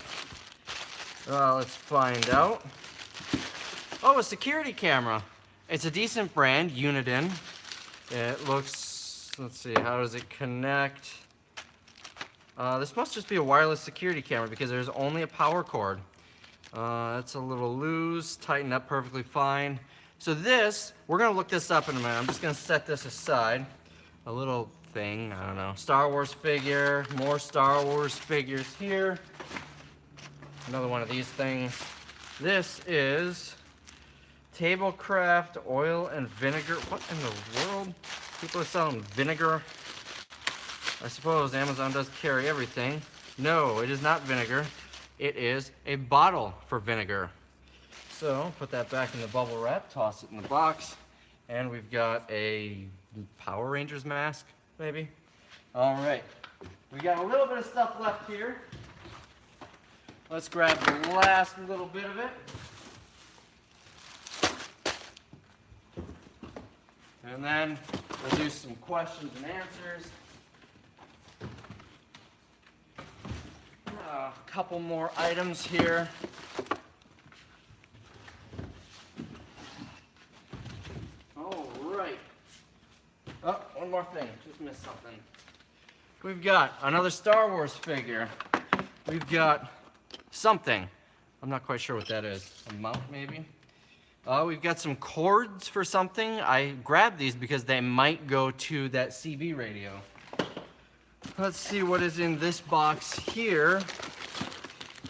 Let's find out. Oh, a security camera. It's a decent brand, Uniden. It looks, let's see, how does it connect? This must just be a wireless security camera because there's only a power cord. It's a little loose, tightened up perfectly fine. So this, we're gonna look this up in a minute. I'm just gonna set this aside. A little thing, I don't know. Star Wars figure, more Star Wars figures here. Another one of these things. This is Tablecraft oil and vinegar. What in the world? People are selling vinegar. I suppose Amazon does carry everything. No, it is not vinegar. It is a bottle for vinegar. So put that back in the bubble wrap, toss it in the box, and we've got a Power Rangers mask, maybe. All right, we got a little bit of stuff left here. Let's grab the last little bit of it. And then we'll do some questions and answers. A couple more items here. All right. Oh, one more thing. Just missed something. We've got another Star Wars figure. We've got something. I'm not quite sure what that is. A mount, maybe? We've got some cords for something. I grabbed these because they might go to that CB radio. Let's see what is in this box here.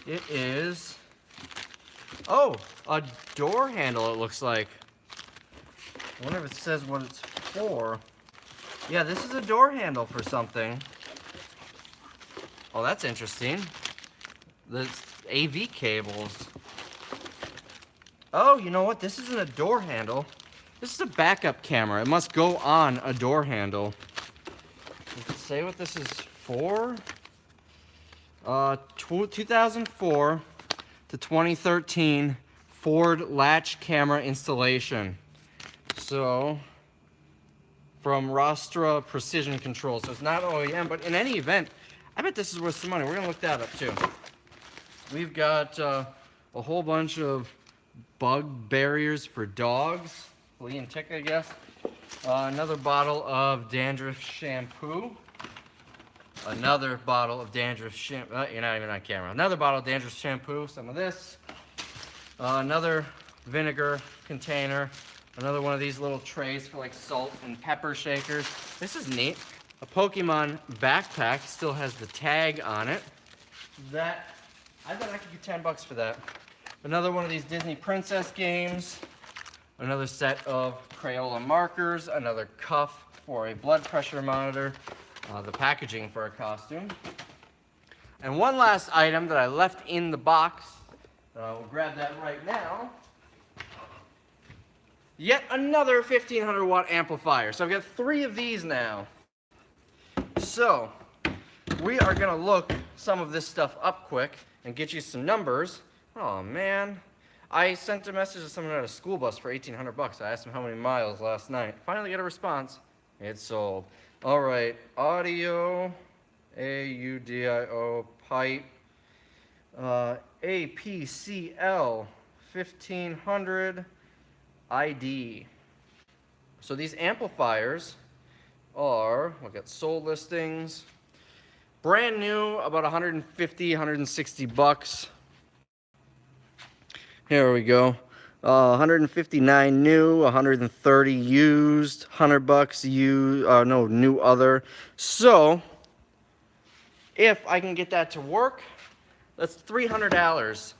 It is, oh, a door handle, it looks like. I wonder if it says what it's for. Yeah, this is a door handle for something. Oh, that's interesting. The AV cables. Oh, you know what? This isn't a door handle. This is a backup camera. It must go on a door handle. Does it say what this is for? 2004 to 2013 Ford latch camera installation. So, from Rostra Precision Control. So it's not OEM, but in any event, I bet this is worth some money. We're gonna look that up too. We've got a whole bunch of bug barriers for dogs, flea and tick, I guess. Another bottle of dandruff shampoo. Another bottle of dandruff shampoo. You're not even on camera. Another bottle of dandruff shampoo. Some of this. Another vinegar container. Another one of these little trays for like salt and pepper shakers. This is neat. A Pokemon backpack. Still has the tag on it. That, I bet I could get 10 bucks for that. Another one of these Disney Princess games. Another set of Crayola markers. Another cuff for a blood pressure monitor. The packaging for a costume. And one last item that I left in the box. We'll grab that right now. Yet another 1500 watt amplifier. So I've got 3 of these now. So we are gonna look some of this stuff up quick and get you some numbers. Oh man. I sent a message to someone at a school bus for 1800 bucks. I asked him how many miles last night. Finally got a response. It's sold. All right, audio, AUDIO, pipe, APCL, 1500, ID. So these amplifiers are, we got sold listings, brand new, about 150, 160 bucks. Here we go. 159 new, 130 used, 100 bucks used, no, new other. So, if I can get that to work, that's $300,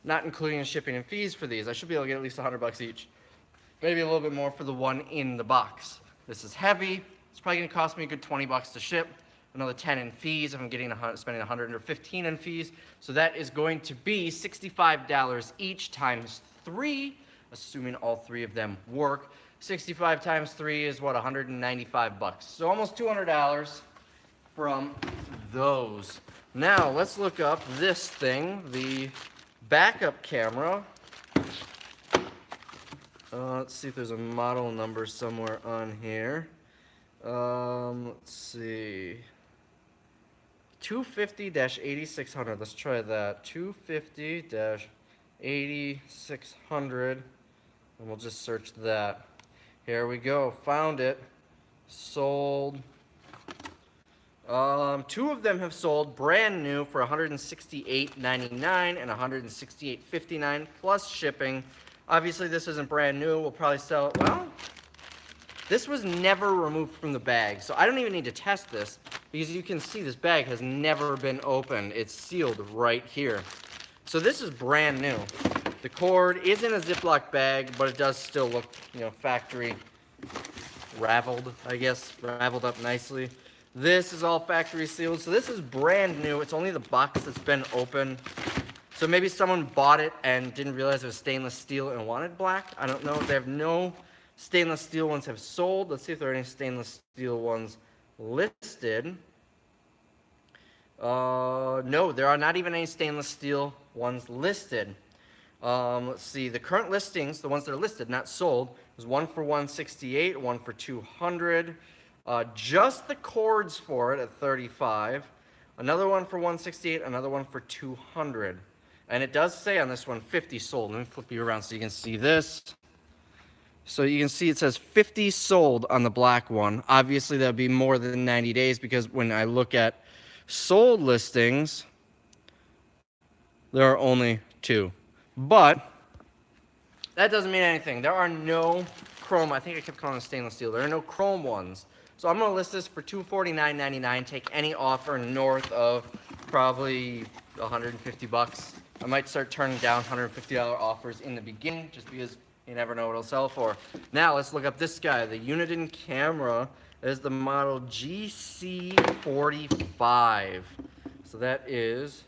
not including the shipping and fees for these. I should be able to get at least 100 bucks each. Maybe a little bit more for the one in the box. This is heavy. It's probably gonna cost me a good 20 bucks to ship. Another 10 in fees if I'm spending 100 or 15 in fees. So that is going to be $65 each times 3, assuming all 3 of them work. 65 times 3 is what, 195 bucks. So almost $200 from those. Now let's look up this thing, the backup camera. Let's see if there's a model number somewhere on here. Let's see. 250-8600. Let's try that. 250-8600. And we'll just search that. Here we go. Found it. Sold. 2 of them have sold brand new for $168.99 and $168.59 plus shipping. Obviously, this isn't brand new. We'll probably sell it. Well, this was never removed from the bag, so I don't even need to test this because you can see this bag has never been opened. It's sealed right here. So this is brand new. The cord is in a Ziploc bag, but it does still look, you know, factory raveled, I guess, raveled up nicely. This is all factory sealed, so this is brand new. It's only the box that's been open. So maybe someone bought it and didn't realize it was stainless steel and wanted black. I don't know. They have no stainless steel ones have sold. Let's see if there are any stainless steel ones listed. No, there are not even any stainless steel ones listed. Let's see, the current listings, the ones that are listed, not sold, is one for 168, one for 200. Just the cords for it at 35. Another one for 168, another one for 200. And it does say on this one 50 sold. Let me flip you around so you can see this. So you can see it says 50 sold on the black one. Obviously that would be more than 90 days because when I look at sold listings, there are only 2. But that doesn't mean anything. There are no chrome. I think I kept calling it stainless steel. There are no chrome ones. So I'm going to list this for $249.99. Take any offer north of probably 150 bucks. I might start turning down $150 offers in the beginning just because you never know what it'll sell for. Now let's look up this guy. The Uniden camera is the model GC45. So that is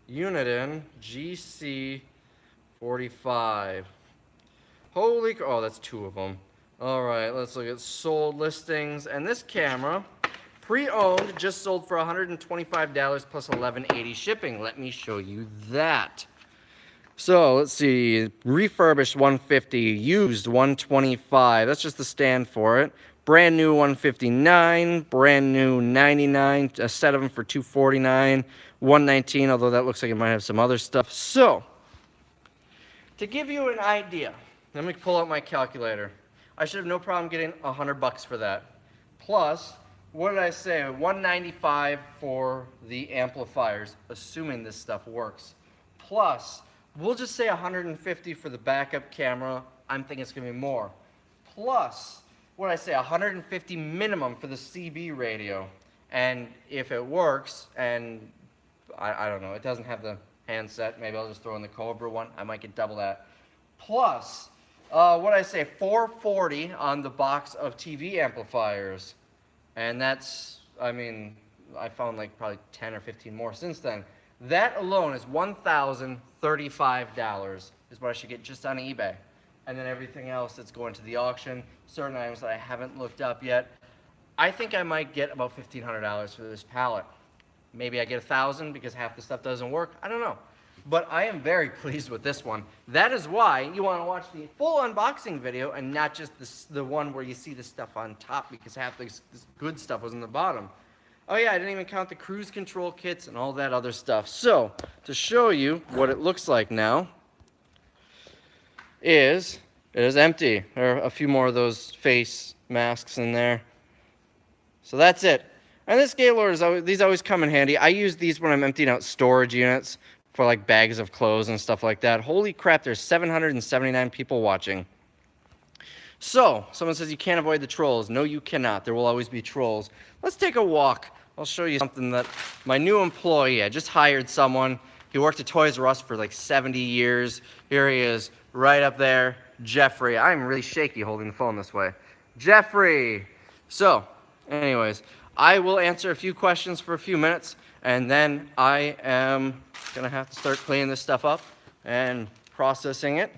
Uniden GC45. Holy, oh, that's 2 of them. All right, let's look at sold listings. And this camera, pre-owned, just sold for $125 plus $11.80 shipping. Let me show you that. So let's see, refurbished 150, used 125. That's just the stand for it. Brand new 159, brand new 99, a set of them for 249, 119, although that looks like it might have some other stuff. So, to give you an idea, let me pull out my calculator. I should have no problem getting $100 for that. Plus, what did I say? $195 for the amplifiers, assuming this stuff works. Plus, we'll just say $150 for the backup camera. I'm thinking it's going to be more. Plus, what did I say? $150 minimum for the CB radio. And if it works, and I don't know, it doesn't have the handset, maybe I'll just throw in the Cobra one. I might get double that. Plus, what did I say? $440 on the box of TV amplifiers. And that's, I mean, I found like probably 10 or 15 more since then. That alone is $1,035 is what I should get just on eBay. And then everything else that's going to the auction, certain items that I haven't looked up yet. I think I might get about $1,500 for this pallet. Maybe I get $1,000 because half the stuff doesn't work. I don't know. But I am very pleased with this one. That is why you want to watch the full unboxing video and not just the one where you see the stuff on top, because half this good stuff was in the bottom. Oh yeah, I didn't even count the cruise control kits and all that other stuff. So, to show you what it looks like now, it is empty. There are a few more of those face masks in there. So that's it. And this Gaylord, these always come in handy. I use these when I'm emptying out storage units for like bags of clothes and stuff like that. Holy crap, there's 779 people watching. So, someone says you can't avoid the trolls. No, you cannot. There will always be trolls. Let's take a walk. I'll show you something that my new employee, I just hired someone. He worked at Toys R Us for like 70 years. Here he is, right up there, Jeffrey. I'm really shaky holding the phone this way. Jeffrey. So, anyways, I will answer a few questions for a few minutes, and then I am gonna have to start cleaning this stuff up and processing it.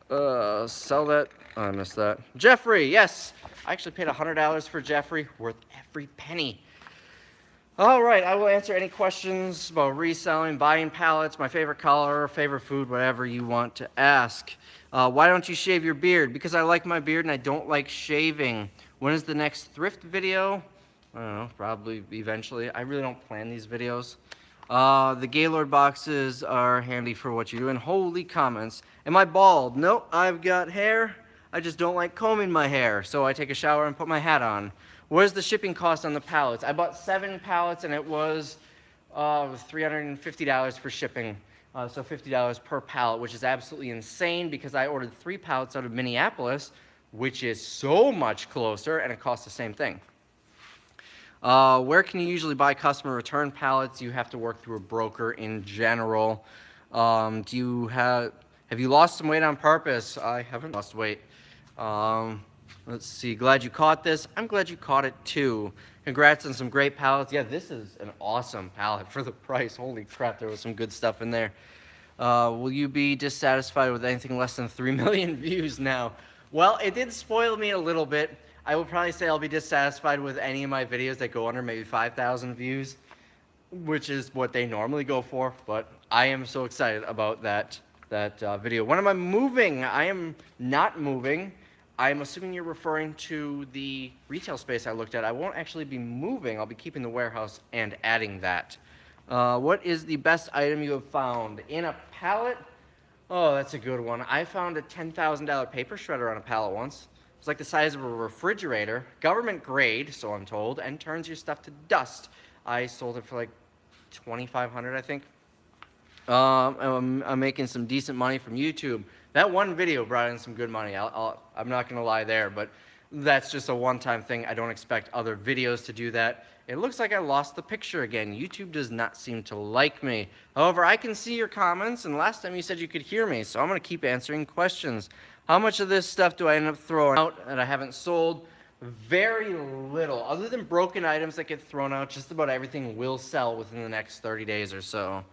Sell that. Oh, I missed that. Jeffrey, yes. I actually paid $100 for Jeffrey, worth every penny. All right, I will answer any questions about reselling, buying pallets, my favorite color, favorite food, whatever you want to ask. Why don't you shave your beard? Because I like my beard and I don't like shaving. When is the next Thrift video? I don't know, probably eventually. I really don't plan these videos. The Gaylord boxes are handy for what you do. And holy comments. Am I bald? Nope, I've got hair. I just don't like combing my hair. So I take a shower and put my hat on. What is the shipping cost on the pallets? I bought 7 pallets and it was $350 for shipping. So $50 per pallet, which is absolutely insane because I ordered 3 pallets out of Minneapolis, which is so much closer, and it costs the same thing. Where can you usually buy customer return pallets? You have to work through a broker in general. Have you lost some weight on purpose? I haven't lost weight. Let's see, glad you caught this. I'm glad you caught it too. Congrats on some great pallets. Yeah, this is an awesome pallet for the price. Holy crap, there was some good stuff in there. Will you be dissatisfied with anything less than 3 million views now? Well, it did spoil me a little bit. I will probably say I'll be dissatisfied with any of my videos that go under maybe 5,000 views, which is what they normally go for, but I am so excited about that video. When am I moving? I am not moving. I'm assuming you're referring to the retail space I looked at. I won't actually be moving. I'll be keeping the warehouse and adding that. What is the best item you have found in a pallet? Oh, that's a good one. I found a $10,000 paper shredder on a pallet once. It's like the size of a refrigerator, government grade, so I'm told, and turns your stuff to dust. I sold it for like $2,500, I think. I'm making some decent money from YouTube. That one video brought in some good money. I'm not gonna lie there, but that's just a one-time thing. I don't expect other videos to do that. It looks like I lost the picture again. YouTube does not seem to like me. However, I can see your comments, and last time you said you could hear me, so I'm gonna keep answering questions. How much of this stuff do I end up throwing out that I haven't sold? Very little. Other than broken items that get thrown out, just about everything will sell within the next 30 days or so.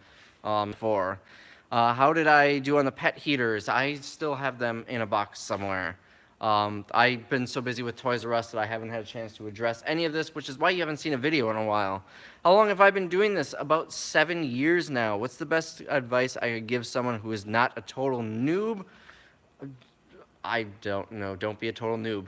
How did I do on the pet heaters? I still have them in a box somewhere. I've been so busy with Toys R Us that I haven't had a chance to address any of this, which is why you haven't seen a video in a while. How long have I been doing this? About 7 years now. What's the best advice I could give someone who is not a total noob? I don't know. Don't be a total noob.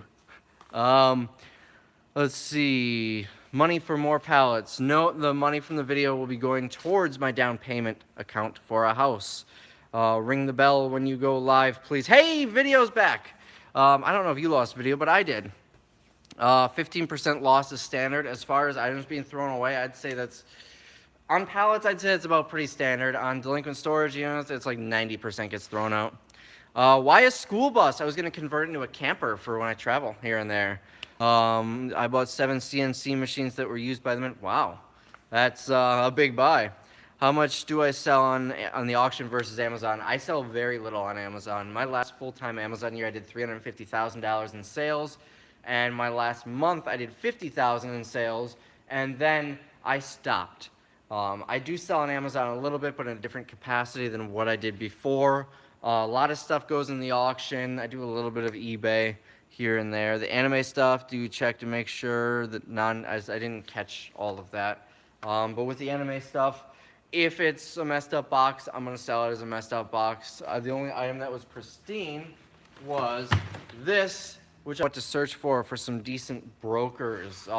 Let's see. Money for more pallets. No, the money from the video will be going towards my down payment account for a house. Ring the bell when you go live, please. Hey, video's back. I don't know if you lost video, but I did. 15% loss is standard. As far as items being thrown away, I'd say that's... On pallets, I'd say it's about pretty standard. On delinquent storage units, it's like 90% gets thrown out. Why a school bus? I was going to convert it into a camper for when I travel here and there. I bought 7 CNC machines that were used by the minute. Wow, that's a big buy. How much do I sell on the auction versus Amazon? I sell very little on Amazon. My last full-time Amazon year, I did $350,000 in sales, and my last month, I did $50,000 in sales, and then I stopped. I do sell on Amazon a little bit, but in a different capacity than what I did before. A lot of stuff goes in the auction. I do a little bit of eBay here and there. The anime stuff, do you check to make sure that I didn't catch all of that. But with the anime stuff, if it's a messed up box, I'm gonna sell it as a messed up box. The only item that was pristine was this, which I went to search for some decent brokers.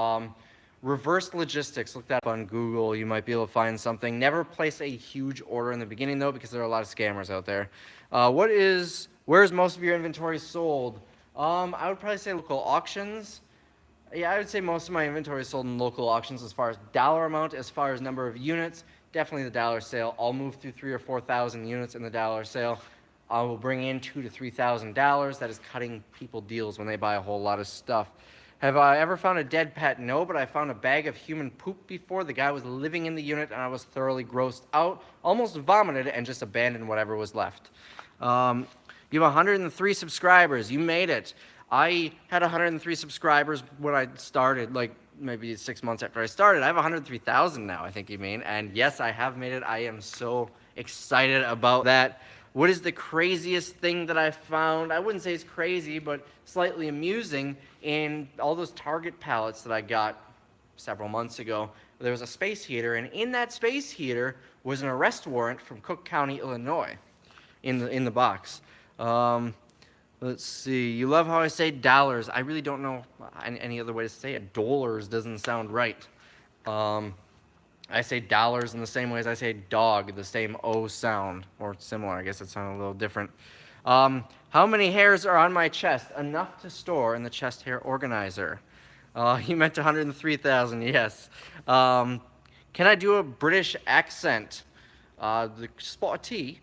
Reverse logistics, look that up on Google, you might be able to find something. Never place a huge order in the beginning though, because there are a lot of scammers out there. Where's most of your inventory sold? I would probably say local auctions. Yeah, I would say most of my inventory is sold in local auctions as far as dollar amount, as far as number of units, definitely the dollar sale. I'll move through 3,000 or 4,000 units in the dollar sale. I will bring in $2,000 to $3,000. That is cutting people deals when they buy a whole lot of stuff. Have I ever found a dead pet? No, but I found a bag of human poop before. The guy was living in the unit and I was thoroughly grossed out, almost vomited, and just abandoned whatever was left. You have 103 subscribers. You made it. I had 103 subscribers when I started, like maybe 6 months after I started. I have 103,000 now, I think you mean. And yes, I have made it. I am so excited about that. What is the craziest thing that I found? I wouldn't say it's crazy, but slightly amusing in all those Target pallets that I got several months ago. There was a space heater, and in that space heater was an arrest warrant from Cook County, Illinois, in the box. Let's see. You love how I say dollars. I really don't know any other way to say it. Dollars doesn't sound right. I say dollars in the same way as I say dog, the same O sound, or similar. I guess it sounded a little different. How many hairs are on my chest? Enough to store in the chest hair organizer. You meant 103,000, yes. Can I do a British accent? The spot tea.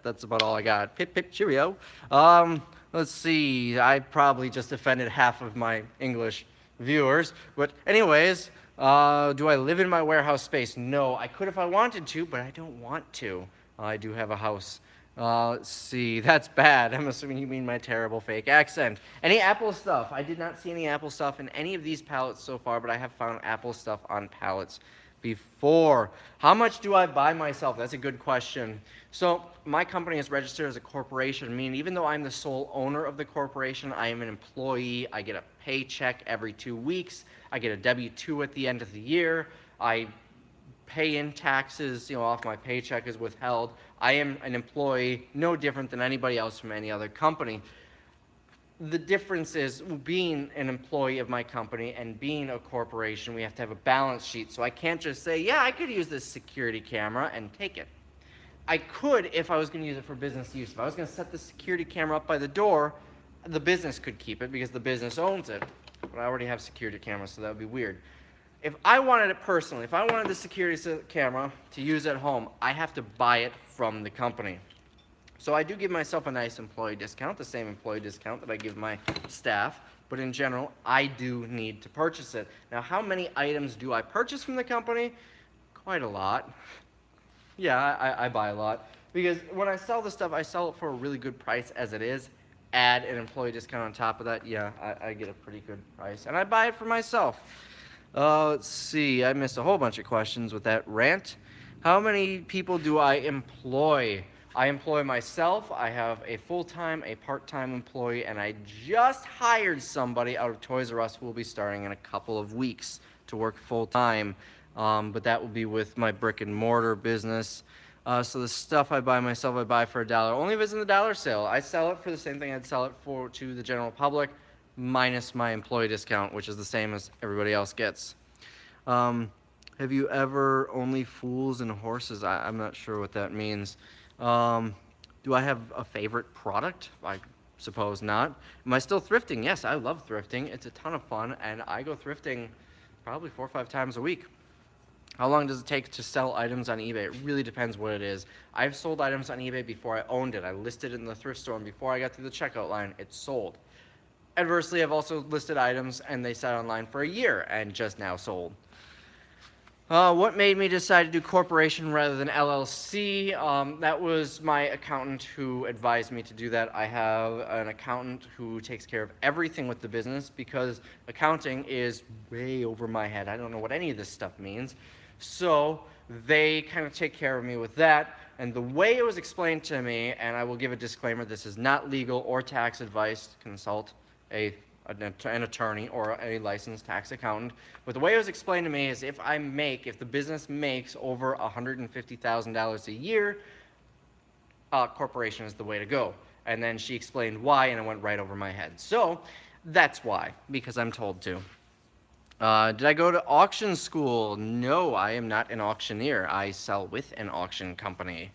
That's about all I got. Pip, pip, cheerio. Let's see. I probably just offended half of my English viewers. But anyways, do I live in my warehouse space? No. I could if I wanted to, but I don't want to. I do have a house. Let's see. That's bad. I'm assuming you mean my terrible fake accent. Any Apple stuff? I did not see any Apple stuff in any of these pallets so far, but I have found Apple stuff on pallets before. How much do I buy myself? That's a good question. So my company is registered as a corporation, meaning even though I'm the sole owner of the corporation, I am an employee. I get a paycheck every 2 weeks. I get a W-2 at the end of the year. I pay in taxes, off my paycheck is withheld. I am an employee, no different than anybody else from any other company. The difference is being an employee of my company and being a corporation, we have to have a balance sheet. So I can't just say, yeah, I could use this security camera and take it. I could if I was going to use it for business use. If I was going to set the security camera up by the door, the business could keep it because the business owns it. But I already have security cameras, so that would be weird. If I wanted it personally, if I wanted the security camera to use at home, I have to buy it from the company. So I do give myself a nice employee discount, the same employee discount that I give my staff, but in general, I do need to purchase it. Now, how many items do I purchase from the company? Quite a lot. Yeah, I buy a lot. Because when I sell the stuff, I sell it for a really good price as it is. Add an employee discount on top of that, yeah, I get a pretty good price. And I buy it for myself. Let's see, I missed a whole bunch of questions with that rant. How many people do I employ? I employ myself. I have a full-time, a part-time employee, and I just hired somebody out of Toys R Us who will be starting in a couple of weeks to work full-time. But that will be with my brick and mortar business. So the stuff I buy myself, I buy for $1. Only if it's in the dollar sale. I sell it for the same thing I'd sell it for to the general public, minus my employee discount, which is the same as everybody else gets. Have you ever only fools and horses? I'm not sure what that means. Do I have a favorite product? I suppose not. Am I still thrifting? Yes, I love thrifting. It's a ton of fun, and I go thrifting probably 4 or 5 times a week. How long does it take to sell items on eBay? It really depends what it is. I've sold items on eBay before I owned it. I listed it in the thrift store, and before I got through the checkout line, it sold. Adversely, I've also listed items, and they sat online for a year and just now sold. What made me decide to do corporation rather than LLC? That was my accountant who advised me to do that. I have an accountant who takes care of everything with the business because accounting is way over my head. I don't know what any of this stuff means. So they kind of take care of me with that. And the way it was explained to me, and I will give a disclaimer, this is not legal or tax advice. Consult an attorney or a licensed tax accountant. But the way it was explained to me is if the business makes over $150,000 a year, corporation is the way to go. And then she explained why, and it went right over my head. So that's why, because I'm told to. Did I go to auction school? No, I am not an auctioneer. I sell with an auction company.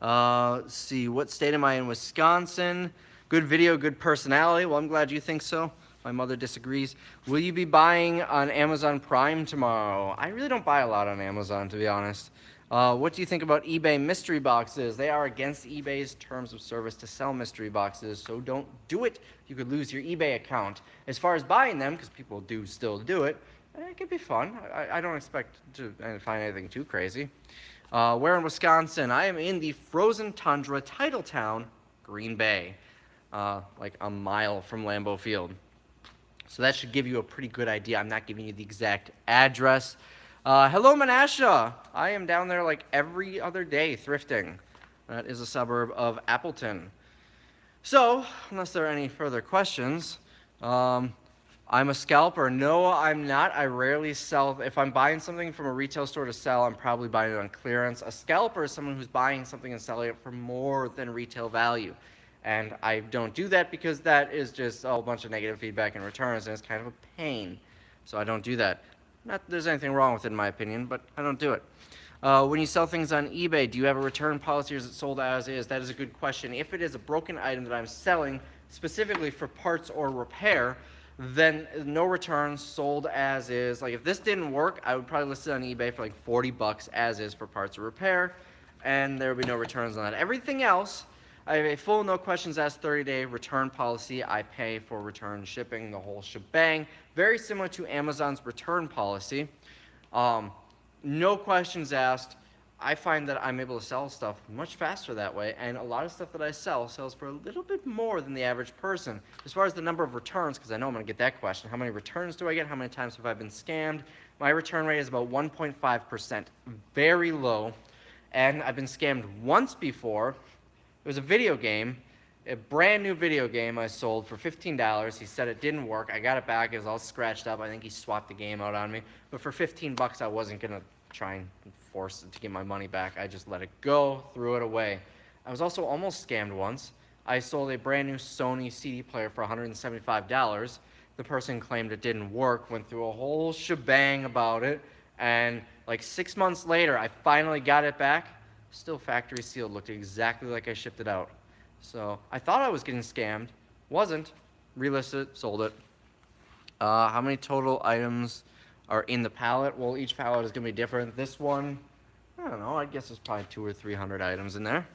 Let's see, what state am I in? Wisconsin. Good video, good personality. Well, I'm glad you think so. My mother disagrees. Will you be buying on Amazon Prime tomorrow? I really don't buy a lot on Amazon, to be honest. What do you think about eBay mystery boxes? They are against eBay's terms of service to sell mystery boxes, so don't do it. You could lose your eBay account. As far as buying them, because people do still do it, it could be fun. I don't expect to find anything too crazy. Where in Wisconsin? I am in the frozen tundra title town, Green Bay, like a mile from Lambeau Field. So that should give you a pretty good idea. I'm not giving you the exact address. Hello, Menasha. I am down there like every other day thrifting. That is a suburb of Appleton. So, unless there are any further questions, I'm a scalper. No, I'm not. I rarely sell. If I'm buying something from a retail store to sell, I'm probably buying it on clearance. A scalper is someone who's buying something and selling it for more than retail value. And I don't do that because that is just a whole bunch of negative feedback and returns, and it's kind of a pain. So I don't do that. Not that there's anything wrong with it, in my opinion, but I don't do it. When you sell things on eBay, do you have a return policy or is it sold as is? That is a good question. If it is a broken item that I'm selling specifically for parts or repair, then no returns, sold as is. Like if this didn't work, I would probably list it on eBay for like $40 as is for parts or repair, and there would be no returns on that. Everything else, I have a full no questions asked 30-day return policy. I pay for return shipping, the whole shebang. Very similar to Amazon's return policy. No questions asked. I find that I'm able to sell stuff much faster that way, and a lot of stuff that I sell sells for a little bit more than the average person. As far as the number of returns, because I know I'm going to get that question, how many returns do I get? How many times have I been scammed? My return rate is about 1.5%, very low, and I've been scammed once before. It was a video game, a brand new video game I sold for $15. He said it didn't work. I got it back. It was all scratched up. I think he swapped the game out on me. But for 15 bucks, I wasn't going to try and force it to get my money back. I just let it go, threw it away. I was also almost scammed once. I sold a brand new Sony CD player for $175. The person claimed it didn't work, went through a whole shebang about it, and like 6 months later, I finally got it back. Still factory sealed, looked exactly like I shipped it out. So I thought I was getting scammed, wasn't. Relisted it, sold it. How many total items are in the pallet? Well, each pallet is going to be different. This one, I don't know, I guess there's probably 200 or 300 items in there.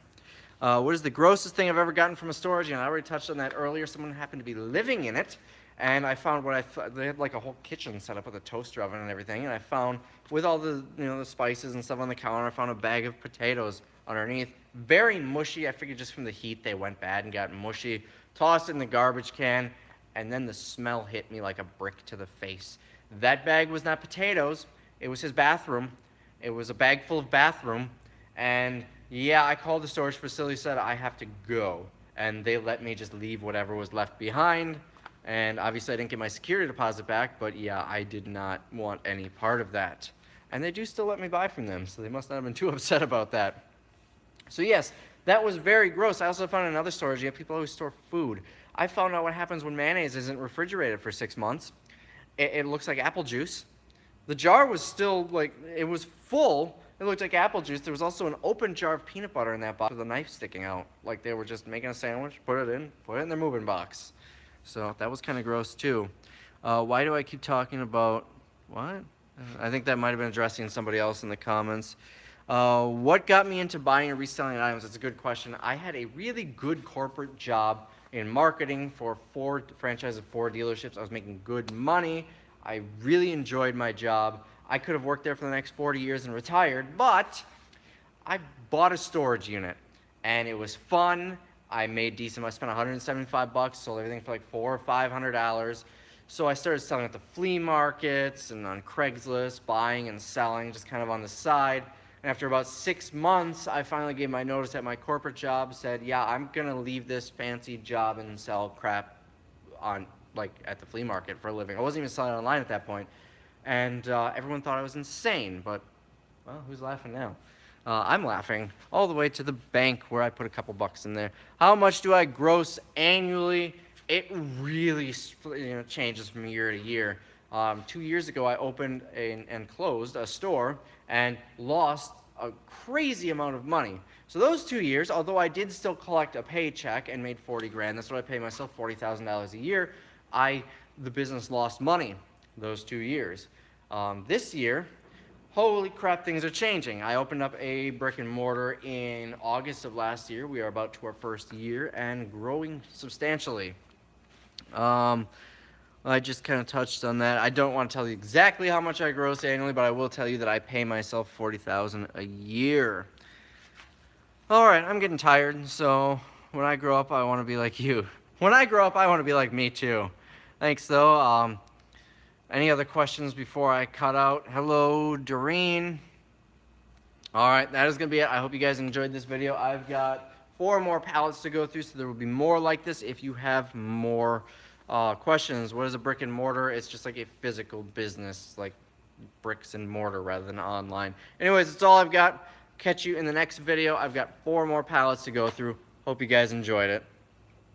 What is the grossest thing I've ever gotten from a storage unit? I already touched on that earlier. Someone happened to be living in it, and I found what I thought. They had like a whole kitchen set up with a toaster oven and everything, and I found, with all the, the spices and stuff on the counter, I found a bag of potatoes underneath. Very mushy. I figured just from the heat they went bad and got mushy. Tossed it in the garbage can, and then the smell hit me like a brick to the face. That bag was not potatoes. It was his bathroom. It was a bag full of bathroom. And yeah, I called the storage facility, said I have to go. And they let me just leave whatever was left behind. And obviously I didn't get my security deposit back, but yeah, I did not want any part of that. And they do still let me buy from them, so they must not have been too upset about that. So yes, that was very gross. I also found another storage unit. People always store food. I found out what happens when mayonnaise isn't refrigerated for 6 months. It looks like apple juice. The jar was still like, it was full. It looked like apple juice. There was also an open jar of peanut butter in that box with a knife sticking out. Like they were just making a sandwich, put it in their moving box. So that was kind of gross too. Why do I keep talking about, what? I think that might have been addressing somebody else in the comments. What got me into buying and reselling items? It's a good question. I had a really good corporate job in marketing for Ford franchise of 4 dealerships. I was making good money. I really enjoyed my job. I could have worked there for the next 40 years and retired, but I bought a storage unit and it was fun. I made decent. I spent 175 bucks, sold everything for like $400 or $500. So I started selling at the flea markets and on Craigslist, buying and selling just kind of on the side. And after about 6 months, I finally gave my notice at my corporate job, said, yeah, I'm going to leave this fancy job and sell crap on, like, at the flea market for a living. I wasn't even selling online at that point. And everyone thought I was insane, but, well, who's laughing now? I'm laughing all the way to the bank where I put a couple bucks in there. How much do I gross annually? It really changes from year to year. 2 years ago, I opened and closed a store and lost a crazy amount of money. So those 2 years, although I did still collect a paycheck and made 40 grand, that's what I pay myself, $40,000 a year, the business lost money those 2 years. This year, holy crap, things are changing. I opened up a brick and mortar in August of last year. We are about to our first year and growing substantially. I just kind of touched on that. I don't want to tell you exactly how much I gross annually, but I will tell you that I pay myself $40,000 a year. All right, I'm getting tired, so when I grow up, I want to be like you. When I grow up, I want to be like me too. Thanks, though. Any other questions before I cut out? Hello, Doreen. All right, that is going to be it. I hope you guys enjoyed this video. I've got 4 more pallets to go through, so there will be more like this if you have more questions. What is a brick and mortar? It's just like a physical business, like bricks and mortar rather than online. Anyways, that's all I've got. Catch you in the next video. I've got 4 more pallets to go through. Hope you guys enjoyed it.